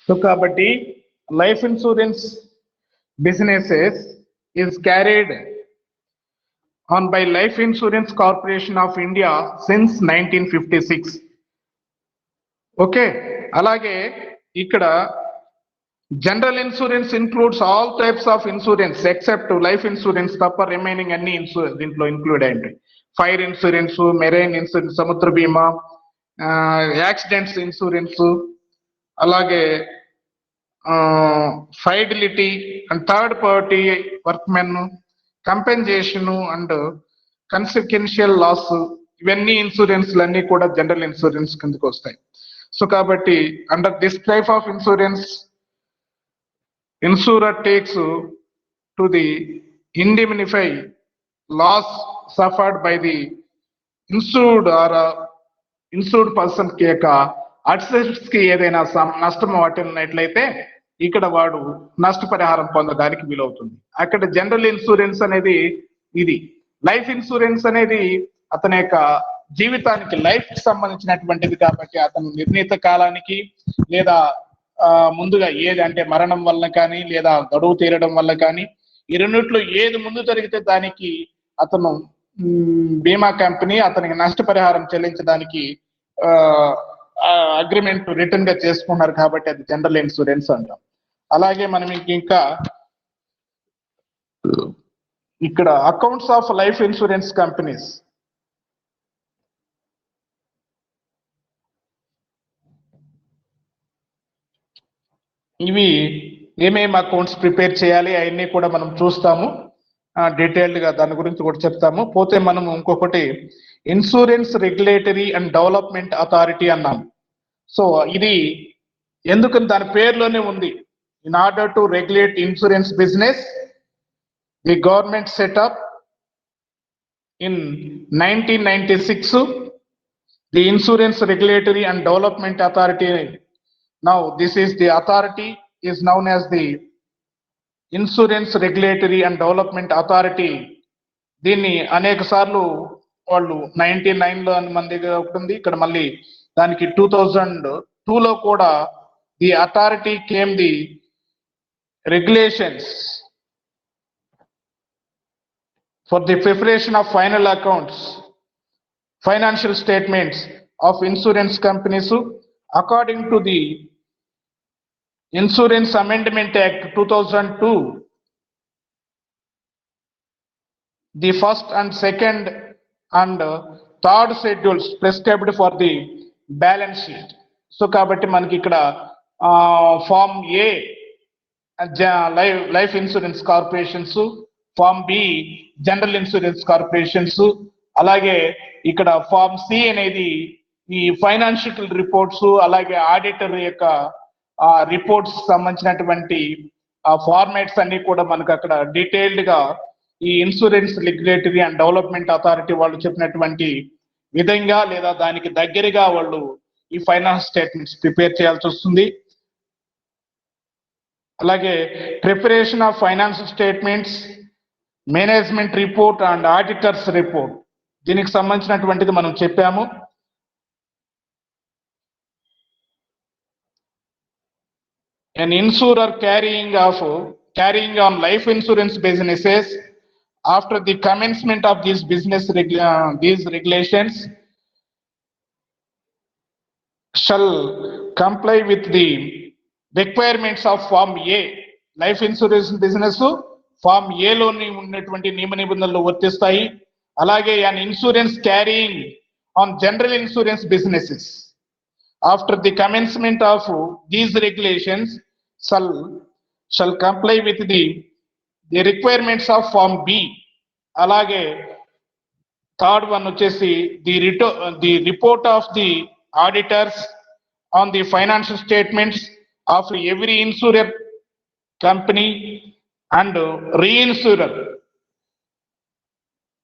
సో కాబట్టి life insurance businesses is carried on by Life Insurance Corporation of India since 1956. Okay, అలాగే ఇక్కడ general insurance includes all types of insurance except life insurance తప్ప రిమైనింగ్ అన్ని దీంట్లో ఇంక్లూడ్ అయ్యింది. ఫైర్ ఇన్సూరెన్స్, మెరైన్ ఇన్సూరెన్స్, సముద్ర బీమా, accidents insurance, అలాగే fidelity and third party workmen compensation and consequential loss, ఇవన్నీ ఇన్సూరెన్స్లు అన్ని కూడా జనరల్ ఇన్సూరెన్స్ కిందకి వస్తాయి. సో కాబట్టి under this type of insurance insurer takes to the indemnify loss suffered by the insured or insured person కి యొక్క అసెట్స్ కి ఏదైనా నష్టం వాటిల్లినట్లయితే ఇక్కడ వాడు నష్టపరిహారం పొందడానికి వీలవుతుంది. అక్కడ జనరల్ ఇన్సూరెన్స్ అనేది ఇది. లైఫ్ ఇన్సూరెన్స్ అనేది అతని యొక్క జీవితానికి లైఫ్ కి సంబంధించినటువంటిది కాబట్టి అతను నిర్ణీత కాలానికి లేదా ముందుగా ఏది అంటే మరణం వల్ల కానీ లేదా గడువు తీరడం వల్ల కానీ ఈ రెండిట్లో ఏది ముందు జరిగితే దానికి అతను బీమా కంపెనీ అతనికి నష్టపరిహారం చెల్లించడానికి అగ్రిమెంట్ రిటర్న్ గా చేసుకున్నారు కాబట్టి అది జనరల్ ఇన్సూరెన్స్ అంటాం. అలాగే మనం ఇంకా ఇక్కడ accounts of life insurance companies, ఇవి ఏమేమి అకౌంట్స్ ప్రిపేర్ చేయాలి అవన్నీ కూడా మనం చూస్తాము, డీటెయిల్డ్ గా దాని గురించి కూడా చెప్తాము. పోతే మనం ఇంకొకటి insurance regulatory and development authority అన్నాం. సో ఇది ఎందుకు దాని పేరులోనే ఉంది, in order to regulate insurance business the government setup in 1996 the insurance regulatory and development authority. Now this is the authority is known as the Insurance Regulatory and Development Authority. దీన్ని అనేక సార్లు వాళ్ళు 99లో మందిగా ఉంటుంది, ఇక్కడ మళ్ళీ దానికి 2002లో కూడా the authority came the regulations for the preparation of final accounts, financial statements of insurance companies according to the Insurance Amendment Act 2002, the first and second and third schedules prescribed for the balance sheet. So కాబట్టి మనకి ఇక్కడ form A life insurance corporations, form B general insurance corporations, అలాగే ఇక్కడ form C అనేది ఈ financial reports, అలాగే auditor యొక్క reports సంబంధించినటువంటి ఫార్మాట్స్ అన్ని కూడా మనకు అక్కడ డీటెయిల్డ్ గా ఈ insurance regulatory and development authority వాళ్ళు చెప్పినటువంటి విధంగా లేదా దానికి దగ్గరగా వాళ్ళు ఈ ఫైనాన్స్ స్టేట్మెంట్స్ ప్రిపేర్ చేయాల్సి వస్తుంది. అలాగే preparation of financial statements, management report and auditors report, దీనికి సంబంధించినటువంటిది మనం చెప్పాము. An insurer carrying on life insurance businesses after the commencement of these these regulations shall comply with the requirements of Form A. Life insurance business Form A లోని ఉన్నటువంటి నియమ నిబంధనలు వర్తిస్తాయి. అలాగే an insurance carrying on general insurance businesses after the commencement of these regulations shall comply with the requirements of Form B. అలాగే third one వచ్చేసి the report of the auditors on the financial statements of every insurer company and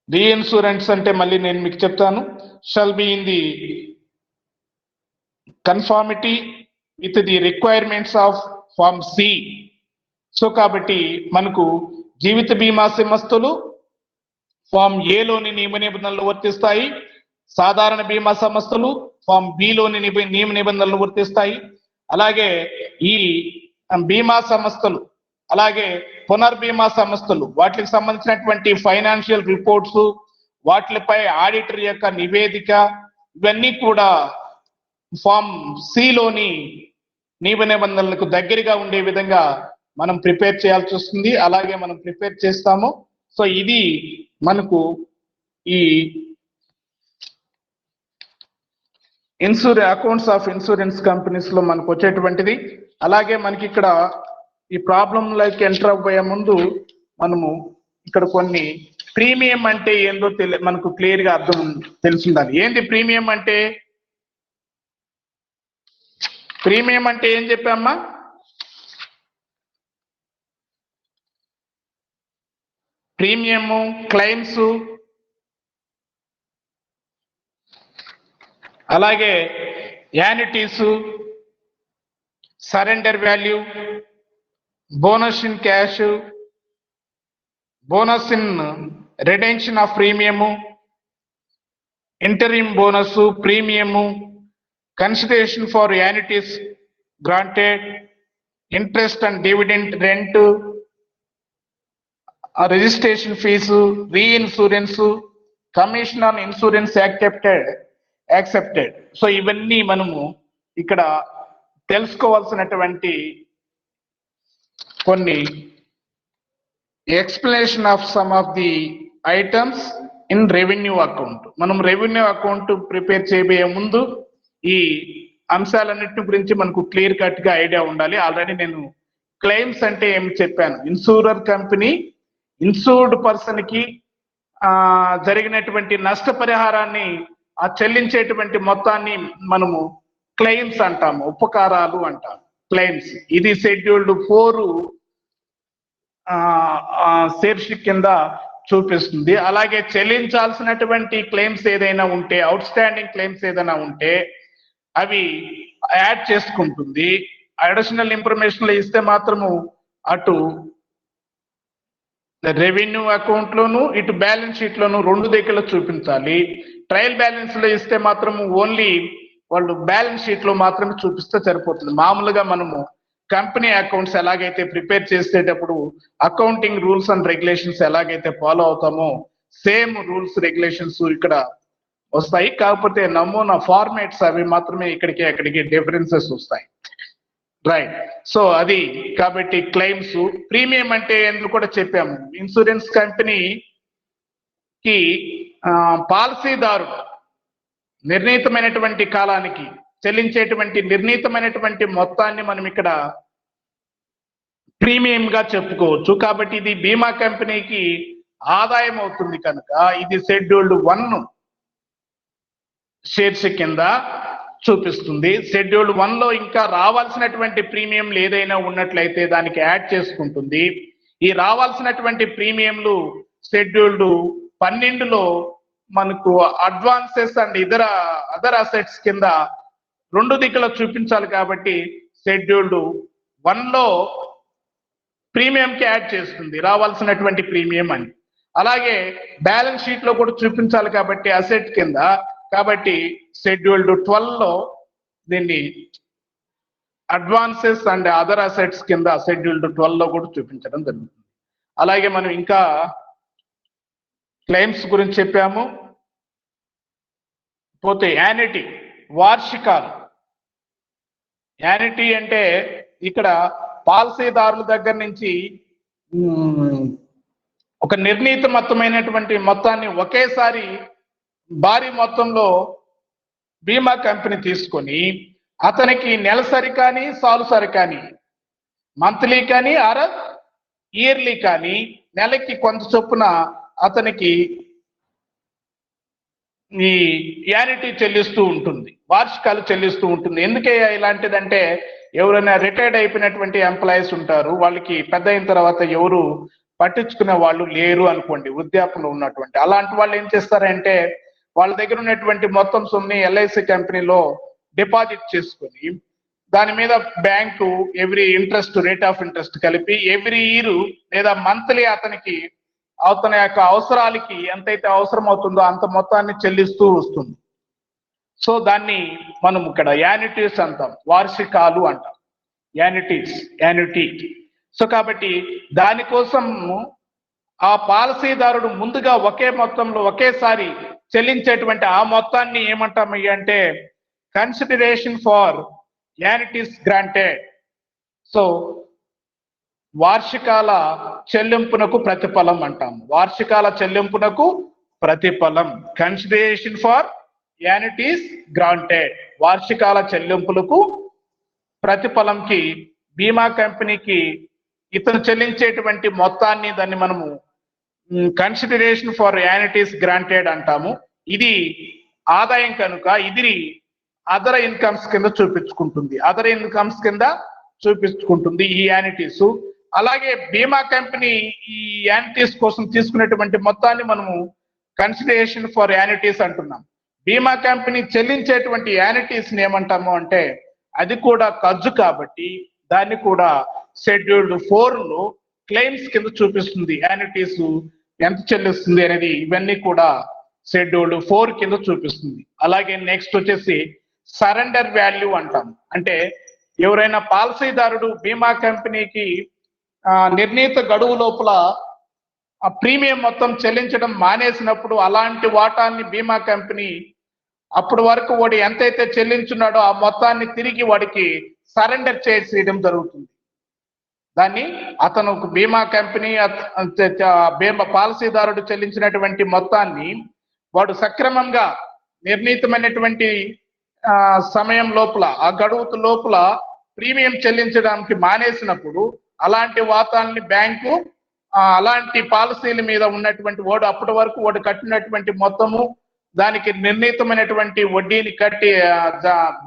reinsurance అంటే మళ్ళీ నేను మీకు చెప్తాను, shall be in the conformity with the requirements of Form C. So కాబట్టి మనకు జీవిత బీమా సంస్థలు ఫామ్ ఏ లోని నియమ నిబంధనలు వర్తిస్తాయి, సాధారణ బీమా సంస్థలు ఫామ్ బి లోని నియమ నిబంధనలు వర్తిస్తాయి. అలాగే ఈ బీమా సంస్థలు అలాగే పునర్బీమా సంస్థలు వాటికి సంబంధించినటువంటి ఫైనాన్షియల్ రిపోర్ట్స్, వాటిపై ఆడిటర్ యొక్క నివేదిక, ఇవన్నీ కూడా ఫామ్ సి లోని నియమ నిబంధనలకు దగ్గరగా ఉండే విధంగా మనం ప్రిపేర్ చేయాల్సి వస్తుంది. అలాగే మనం ప్రిపేర్ చేస్తాము. సో ఇది మనకు ఈ అకౌంట్స్ ఆఫ్ ఇన్సూరెన్స్ కంపెనీస్ లో మనకు వచ్చేటువంటిది. అలాగే మనకి ఇక్కడ ఈ ప్రాబ్లం లైక్ ఎంటర్ అవ్వబోయే ముందు మనము ఇక్కడ కొన్ని ప్రీమియం అంటే ఏందో మనకు క్లియర్ గా అర్థం తెలుసుండాలి. ఏంది ప్రీమియం అంటే? ప్రీమియం అంటే ఏం చెప్పామ్మా? ప్రీమియము, క్లెయిమ్స్, అలాగే annuities, surrender value, bonus in cash, bonus in reduction of premium, interim bonus, premium, consideration for annuities granted, interest and dividend, rent, registration fees, reinsurance, commission on insurance accepted. So ఇవన్నీ మనము ఇక్కడ తెలుసుకోవాల్సినటువంటి కొన్ని explanation of some of the items in revenue account. మనం revenue account prepare చేయబోయే ముందు ఈ అంశాలన్నిటి గురించి మనకు క్లియర్ కట్ గా ఐడియా ఉండాలి. ఆల్రెడీ నేను క్లెయిమ్స్ అంటే ఏమి చెప్పాను. ఇన్సూరర్ కంపెనీ ఇన్సూర్డ్ పర్సన్ కి జరిగినటువంటి నష్టపరిహారాన్ని చెల్లించేటువంటి మొత్తాన్ని మనము క్లెయిమ్స్ అంటాము, ఉపకారాలు అంటాము క్లెయిమ్స్. ఇది షెడ్యూల్డ్ 4 శీర్షిక కింద చూపిస్తుంది. అలాగే చెల్లించాల్సినటువంటి క్లెయిమ్స్ ఏదైనా ఉంటే, అవుట్ స్టాండింగ్ క్లెయిమ్స్ ఏదైనా ఉంటే అవి యాడ్ చేసుకుంటుంది. అడిషనల్ ఇన్ఫర్మేషన్ లో ఇస్తే మాత్రము అటు రెవెన్యూ అకౌంట్ లోను ఇటు బ్యాలెన్స్ షీట్ లోను రెండు దగ్గర చూపించాలి. ట్రయల్ బ్యాలెన్స్ లో ఇస్తే మాత్రము ఓన్లీ వాళ్ళు బ్యాలెన్స్ షీట్ లో మాత్రమే చూపిస్తే సరిపోతుంది. మామూలుగా మనము కంపెనీ అకౌంట్స్ ఎలాగైతే ప్రిపేర్ చేసేటప్పుడు అకౌంటింగ్ రూల్స్ అండ్ రెగ్యులేషన్స్ ఎలాగైతే ఫాలో అవుతామో సేమ్ రూల్స్ రెగ్యులేషన్స్ ఇక్కడ వస్తాయి. కాకపోతే నమూనా ఫార్మాట్స్ అవి మాత్రమే ఇక్కడికి అక్కడికి డిఫరెన్సెస్ వస్తాయి. రైట్. సో అది కాబట్టి క్లెయిమ్స్ ప్రీమియం అంటే ఎందుకు కూడా చెప్పాము. ఇన్సూరెన్స్ కంపెనీకి పాలసీదారుడు నిర్ణీతమైనటువంటి కాలానికి చెల్లించేటువంటి నిర్ణీతమైనటువంటి మొత్తాన్ని మనం ఇక్కడ ప్రీమియం గా చెప్పుకోవచ్చు. కాబట్టి ఇది బీమా కంపెనీకి ఆదాయం అవుతుంది కనుక ఇది షెడ్యూల్డ్ 1 షేర్స్ కింద చూపిస్తుంది. షెడ్యూల్డ్ 1 లో ఇంకా రావాల్సినటువంటి ప్రీమియంలు ఏదైనా ఉన్నట్లయితే దానికి యాడ్ చేసుకుంటుంది. ఈ రావాల్సినటువంటి ప్రీమియంలు షెడ్యూల్డ్ 12లో మనకు అడ్వాన్సెస్ అండ్ అదర్ అసెట్స్ కింద 2 దిక్కులో చూపించాలి. కాబట్టి షెడ్యూల్డ్ 1లో ప్రీమియంకి యాడ్ చేస్తుంది రావాల్సినటువంటి ప్రీమియం అని. అలాగే బ్యాలెన్స్ షీట్ లో కూడా చూపించాలి కాబట్టి అసెట్ కింద. కాబట్టి షెడ్యూల్డ్ 12లో దీన్ని అడ్వాన్సెస్ అండ్ అదర్ అసెట్స్ కింద షెడ్యూల్డ్ 12లో కూడా చూపించడం జరుగుతుంది. అలాగే మనం ఇంకా క్లెయిమ్స్ గురించి చెప్పాము. పోతే యాన్యుటీ వార్షికాలు. యాన్యుటీ అంటే ఇక్కడ పాలసీదారుల దగ్గర నుంచి ఒక నిర్ణీతమైనటువంటి మొత్తాన్ని ఒకేసారి భారీ మొత్తంలో బీమా కంపెనీ తీసుకొని అతనికి నెలసరి కానీ సాలుసరి కానీ మంత్లీ కానీ ఆర్ ఇయర్లీ కానీ నెలకి కొంత చొప్పున అతనికి ఈ యాన్యుటీ చెల్లిస్తూ ఉంటుంది, వార్షికాలు చెల్లిస్తూ ఉంటుంది. ఎందుకే ఇలాంటిదంటే ఎవరైనా రిటైర్డ్ అయిపోయినటువంటి ఎంప్లాయీస్ ఉంటారు, వాళ్ళకి పెద్ద అయిన తర్వాత ఎవరు పట్టించుకునే వాళ్ళు లేరు అనుకోండి, వృద్ధాప్యంలో ఉన్నటువంటి అలాంటి వాళ్ళు ఏం చేస్తారంటే వాళ్ళ దగ్గర ఉన్నటువంటి మొత్తం సొమ్ముని ఎల్ఐసి కంపెనీలో డిపాజిట్ చేసుకొని దాని మీద bank every interest rate of interest కలిపి ఎవ్రీ ఇయర్ లేదా మంత్లీ అతని యొక్క అవసరాలకి ఎంతైతే అవసరం అవుతుందో అంత మొత్తాన్ని చెల్లిస్తూ వస్తుంది. సో దాన్ని మనం ఇక్కడ యాన్యుటీస్ అంటాం, వార్షికాలు అంటాం, యాన్యుటీ. సో కాబట్టి దానికోసం ఆ పాలసీదారుడు ముందుగా ఒకే మొత్తంలో ఒకేసారి చెల్లించేటువంటి ఆ మొత్తాన్ని ఏమంటామయ్య అంటే కన్సిడరేషన్ ఫార్ యాన్యుటీస్ గ్రాంటెడ్. సో వార్షికాల చెల్లింపునకు ప్రతిఫలం అంటాం. వార్షికాల చెల్లింపునకు ప్రతిఫలం, కన్సిడరేషన్ ఫార్ యాన్యుటీస్ గ్రాంటెడ్. వార్షికాల చెల్లింపులకు ప్రతిఫలంకి బీమా కంపెనీకి ఇతను చెల్లించేటువంటి మొత్తాన్ని దాన్ని మనము కన్సిడరేషన్ ఫర్ యాన్యుటీస్ గ్రాంటెడ్ అంటాము. ఇది ఆదాయం కనుక ఇది అదర్ ఇన్కమ్స్ కింద చూపించుకుంటుంది ఈ యాన్యుటీస్. అలాగే బీమా కంపెనీ ఈ యాన్యుటీస్ కోసం తీసుకునేటువంటి మొత్తాన్ని మనము కన్సిడరేషన్ ఫర్ యాన్యుటీస్ అంటున్నాం. బీమా కంపెనీ చెల్లించేటువంటి యాన్యుటీస్ ఏమంటాము అంటే అది కూడా ఖర్చు కాబట్టి దాన్ని కూడా షెడ్యూల్డ్ 4లో క్లెయిమ్స్ కింద చూపిస్తుంది. యాన్యుటీస్ ఎంత చెల్లిస్తుంది అనేది ఇవన్నీ కూడా షెడ్యూల్డ్ 4 కింద చూపిస్తుంది. అలాగే నెక్స్ట్ వచ్చేసి సరెండర్ వాల్యూ అంటాం. అంటే ఎవరైనా పాలసీదారుడు బీమా కంపెనీకి నిర్ణీత గడువు లోపల ఆ ప్రీమియం మొత్తం చెల్లించడం మానేసినప్పుడు అలాంటి వాటాన్ని బీమా కంపెనీ అప్పటి వరకు వాడు ఎంతైతే చెల్లించున్నాడో ఆ మొత్తాన్ని తిరిగి వాడికి సరెండర్ చేసేయడం జరుగుతుంది. దాన్ని అతను బీమా కంపెనీ బీమా పాలసీదారుడు చెల్లించినటువంటి మొత్తాన్ని వాడు సక్రమంగా నిర్ణీతమైనటువంటి సమయం లోపల ఆ గడువు లోపల ప్రీమియం చెల్లించడానికి మానేసినప్పుడు అలాంటి వాటాన్ని బ్యాంకు అలాంటి పాలసీల మీద ఉన్నటువంటి వాడు అప్పటి వరకు వాడు కట్టినటువంటి మొత్తము దానికి నిర్ణీతమైనటువంటి వడ్డీని కట్టి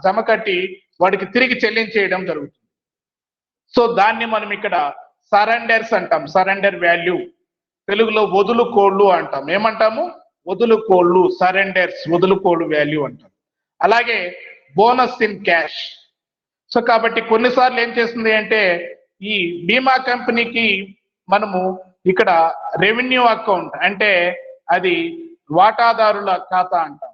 జమ కట్టి వాడికి తిరిగి చెల్లించేయడం జరుగుతుంది. సో దాన్ని మనం ఇక్కడ సరెండర్స్ అంటాం, సరెండర్ వాల్యూ. తెలుగులో వదులుకోళ్ళు అంటాం. ఏమంటాము? వదులుకోళ్ళు, సరెండర్స్, వదులుకోళ్ళు వాల్యూ అంటాం. అలాగే బోనస్ ఇన్ క్యాష్. సో కాబట్టి కొన్నిసార్లు ఏం చేస్తుంది అంటే ఈ బీమా కంపెనీకి మనము ఇక్కడ రెవెన్యూ అకౌంట్ అంటే అది వాటాదారుల ఖాతా అంటాం.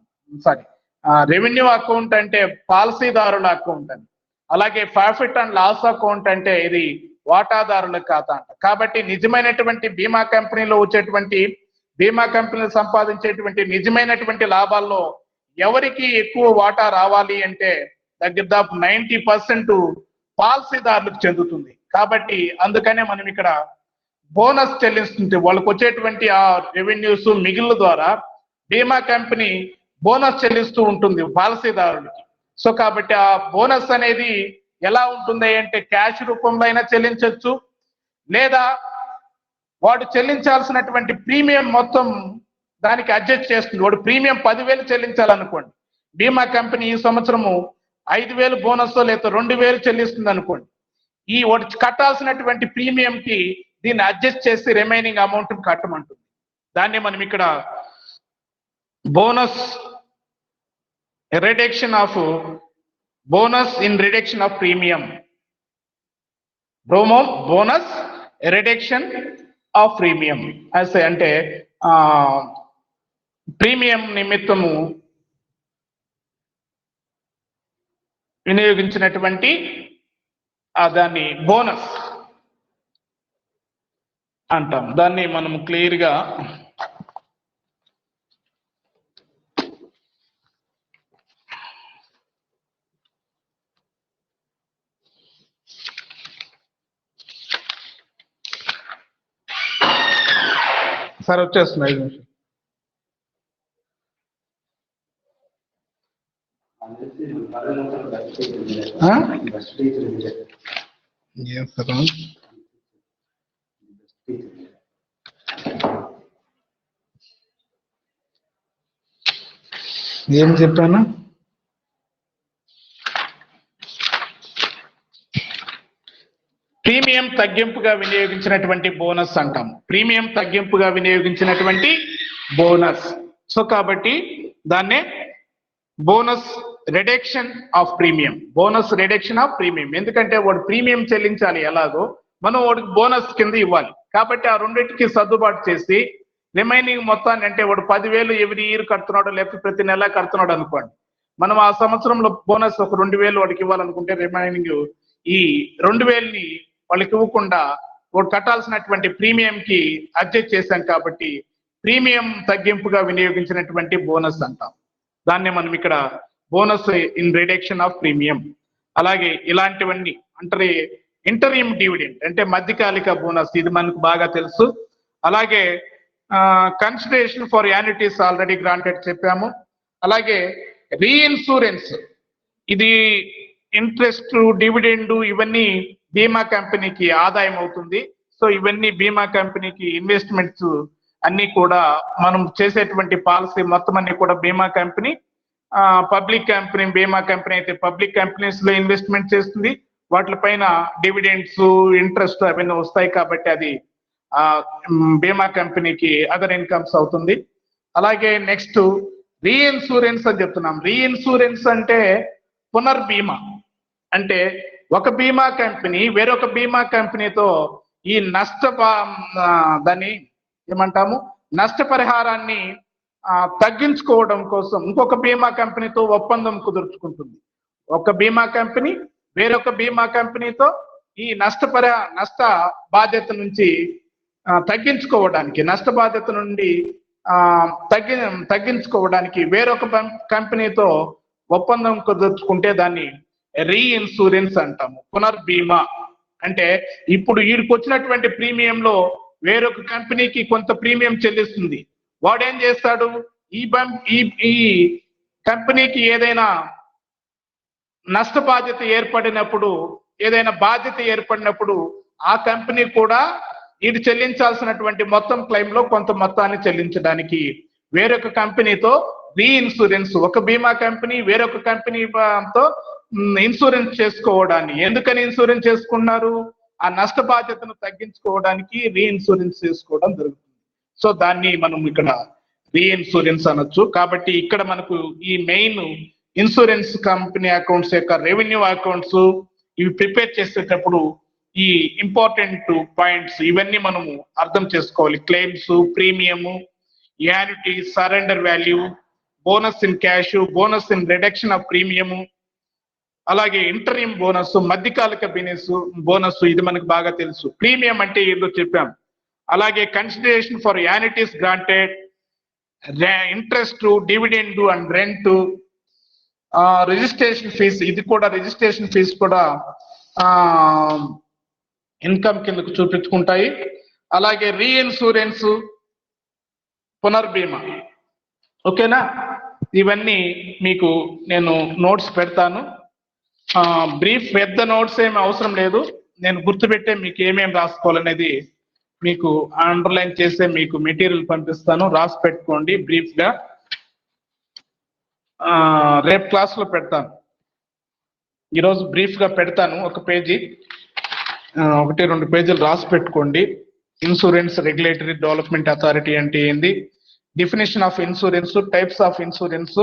రెవెన్యూ అకౌంట్ అంటే పాలసీదారుల అకౌంట్ అని. అలాగే ప్రాఫిట్ అండ్ లాస్ అకౌంట్ అంటే ఇది వాటాదారుల ఖాతా అంట. కాబట్టి నిజమైనటువంటి బీమా కంపెనీలో వచ్చేటువంటి బీమా కంపెనీలు సంపాదించేటువంటి నిజమైనటువంటి లాభాల్లో ఎవరికి ఎక్కువ వాటా రావాలి అంటే దగ్గర 90% పాలసీదారులకు చెందుతుంది. కాబట్టి అందుకనే మనం ఇక్కడ బోనస్ చెల్లిస్తుంది. వాళ్ళకు వచ్చేటువంటి ఆ రెవెన్యూస్ మిగిలిన ద్వారా బీమా కంపెనీ బోనస్ చెల్లిస్తూ ఉంటుంది పాలసీదారులకి. సో కాబట్టి ఆ బోనస్ అనేది ఎలా ఉంటుంది అంటే క్యాష్ రూపంలో అయినా చెల్లించవచ్చు, లేదా వాడు చెల్లించాల్సినటువంటి ప్రీమియం మొత్తం దానికి అడ్జస్ట్ చేస్తుంది. వాడు ప్రీమియం 10,000 చెల్లించాలనుకోండి, బీమా కంపెనీ ఈ సంవత్సరము 5,000 బోనస్ లేదా 2,000 చెల్లిస్తుంది అనుకోండి, ఈ వాడు కట్టాల్సినటువంటి ప్రీమియం కి దీన్ని అడ్జస్ట్ చేసి రిమైనింగ్ అమౌంట్ కట్టమంటుంది. దాన్ని మనం ఇక్కడ bonus reduction of bonus in reduction of premium, bonus reduction of premium అంటే ప్రీమియం నిమిత్తము వినియోగించినటువంటి దాన్ని బోనస్ అంటాం. దాన్ని మనం క్లియర్ గా సార్ వచ్చేస్తుంది 5 నిమిషాలు. ఏం చెప్పాను? ప్రీమియం తగ్గింపుగా వినియోగించినటువంటి బోనస్ అంటాం. ప్రీమియం తగ్గింపుగా వినియోగించినటువంటి బోనస్. సో కాబట్టి దాన్నే bonus reduction of premium, bonus reduction of premium. ఎందుకంటే వాడు ప్రీమియం చెల్లించాలి ఎలాగో, మనం వాడికి బోనస్ కింద ఇవ్వాలి. కాబట్టి ఆ రెండింటికి సర్దుబాటు చేసి రిమైనింగ్ మొత్తాన్ని, అంటే వాడు 10,000 ఎవ్రీ ఇయర్ కడుతున్నాడు లేకపోతే ప్రతి నెల కడుతున్నాడు అనుకోండి, మనం ఆ సంవత్సరంలో బోనస్ ఒక 2,000 వాడికి ఇవ్వాలనుకుంటే రిమైనింగ్ ఈ 2,000ని వాళ్ళకి ఇవ్వకుండా వాడు కట్టాల్సినటువంటి ప్రీమియం కి అడ్జస్ట్ చేశాం. కాబట్టి ప్రీమియం తగ్గింపుగా వినియోగించినటువంటి బోనస్ అంటాం. దాన్నే మనం ఇక్కడ bonus in reduction of premium. అలాగే ఇలాంటివన్నీ అంటే ఇంటరియం డివిడెండ్ అంటే మధ్యకాలిక బోనస్, ఇది మనకు బాగా తెలుసు. అలాగే కన్సిడరేషన్ ఫర్ యాన్యుటీస్ ఆల్రెడీ గ్రాంటెడ్ చెప్పాము. అలాగే రీఇన్సూరెన్స్, ఇది ఇంట్రెస్ట్ డివిడెండ్ ఇవన్నీ బీమా కంపెనీకి ఆదాయం అవుతుంది. సో ఇవన్నీ బీమా కంపెనీకి ఇన్వెస్ట్మెంట్స్ అన్ని కూడా మనం చేసేటువంటి పాలసీ మొత్తం అన్ని కూడా బీమా కంపెనీ, పబ్లిక్ కంపెనీ, బీమా కంపెనీ అయితే పబ్లిక్ కంపెనీస్ లో ఇన్వెస్ట్మెంట్ చేస్తుంది, వాటిపైన డివిడెండ్స్ ఇంట్రెస్ట్ అవన్నీ వస్తాయి. కాబట్టి అది బీమా కంపెనీకి అదర్ ఇన్కమ్స్ అవుతుంది. అలాగే నెక్స్ట్ రీఇన్సూరెన్స్ అని చెప్తున్నాం. రీఇన్సూరెన్స్ అంటే పునర్బీమా, అంటే ఒక బీమా కంపెనీ వేరొక బీమా కంపెనీతో ఈ దాన్ని ఏమంటాము, నష్టపరిహారాన్ని తగ్గించుకోవడం కోసం ఇంకొక బీమా కంపెనీతో ఒప్పందం కుదుర్చుకుంటుంది. ఒక బీమా కంపెనీ వేరొక బీమా కంపెనీతో ఈ నష్ట బాధ్యత నుంచి తగ్గించుకోవడానికి, నష్ట బాధ్యత నుండి తగ్గించుకోవడానికి వేరొక కంపెనీతో ఒప్పందం కుదుర్చుకుంటే దాన్ని రీఇన్సూరెన్స్ అంటాము, పునర్బీమా. అంటే ఇప్పుడు వీడికి వచ్చినటువంటి ప్రీమియంలో వేరొక కంపెనీకి కొంత ప్రీమియం చెల్లిస్తుంది. వాడు ఏం చేస్తాడు, ఈ కంపెనీకి ఏదైనా నష్ట బాధ్యత ఏర్పడినప్పుడు, ఏదైనా బాధ్యత ఏర్పడినప్పుడు ఆ కంపెనీ కూడా ఇది చెల్లించాల్సినటువంటి మొత్తం క్లెయిమ్ లో కొంత మొత్తాన్ని చెల్లించడానికి వేరొక కంపెనీతో రీఇన్సూరెన్స్, ఒక బీమా కంపెనీ వేరొక కంపెనీతో ఇన్సూరెన్స్ చేసుకోవడాన్ని. ఎందుకని ఇన్సూరెన్స్ చేసుకున్నారు, ఆ నష్ట బాధ్యతను తగ్గించుకోవడానికి రీఇన్సూరెన్స్ చేసుకోవడం జరుగుతుంది. సో దాన్ని మనం ఇక్కడ రీఇన్సూరెన్స్ అనొచ్చు. కాబట్టి ఇక్కడ మనకు ఈ మెయిన్ ఇన్సూరెన్స్ కంపెనీ అకౌంట్స్ యొక్క రెవెన్యూ అకౌంట్స్ ఇవి ప్రిపేర్ చేసేటప్పుడు ఈ ఇంపార్టెంట్ పాయింట్స్ ఇవన్నీ మనము అర్థం చేసుకోవాలి. Claims, premium, annuity, surrender value, bonus in cash, bonus in reduction of premium, అలాగే ఇంటరియం బోనస్, మధ్యకాలిక బోనస్, ఇది మనకు బాగా తెలుసు. ప్రీమియం అంటే ఏదో చెప్పాం, అలాగే consideration for annuities granted, interest, dividend and rent, registration fee, ఇది కూడా రిజిస్ట్రేషన్ ఫీజు కూడా ఇన్కమ్ కిందకు చూపించుకుంటాయి. అలాగే రీఇన్సూరెన్స్, పునర్బీమా. ఓకేనా? ఇవన్నీ మీకు నేను నోట్స్ పెడతాను. బ్రీఫ్ పెద్ద నోట్స్ ఏమి అవసరం లేదు, నేను గుర్తుపెట్టే మీకు ఏమేమి రాసుకోవాలనేది మీకు అండర్లైన్ చేసే మీకు మెటీరియల్ పంపిస్తాను, రాసి పెట్టుకోండి బ్రీఫ్ గా. రేపు క్లాస్ లో పెడతాను, ఈరోజు బ్రీఫ్ గా పెడతాను. ఒక పేజీ, 1-2 పేజీలు రాసి పెట్టుకోండి. ఇన్సూరెన్స్ రెగ్యులేటరీ డెవలప్మెంట్ అథారిటీ అంటే ఏంది, definition of insurance, types of insurance,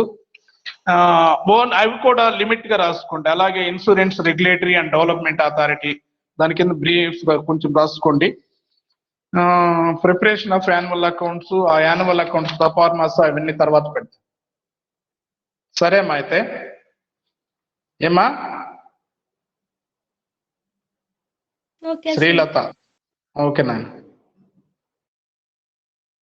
అవి కూడా లిమిట్ గా రాసుకోండి. అలాగే insurance regulatory and development authority, దాని కింద బ్రీఫ్ గా కొంచెం రాసుకోండి. ప్రిపరేషన్ ఆఫ్ యాన్యువల్ అకౌంట్స్, ఆ యాన్యువల్ అకౌంట్స్ పర్ఫార్మెన్స్ అవన్నీ తర్వాత పెడతాం. సరేమ్మా? అయితే ఏమా ఓకే సార్. శ్రీలత? ఓకేనా?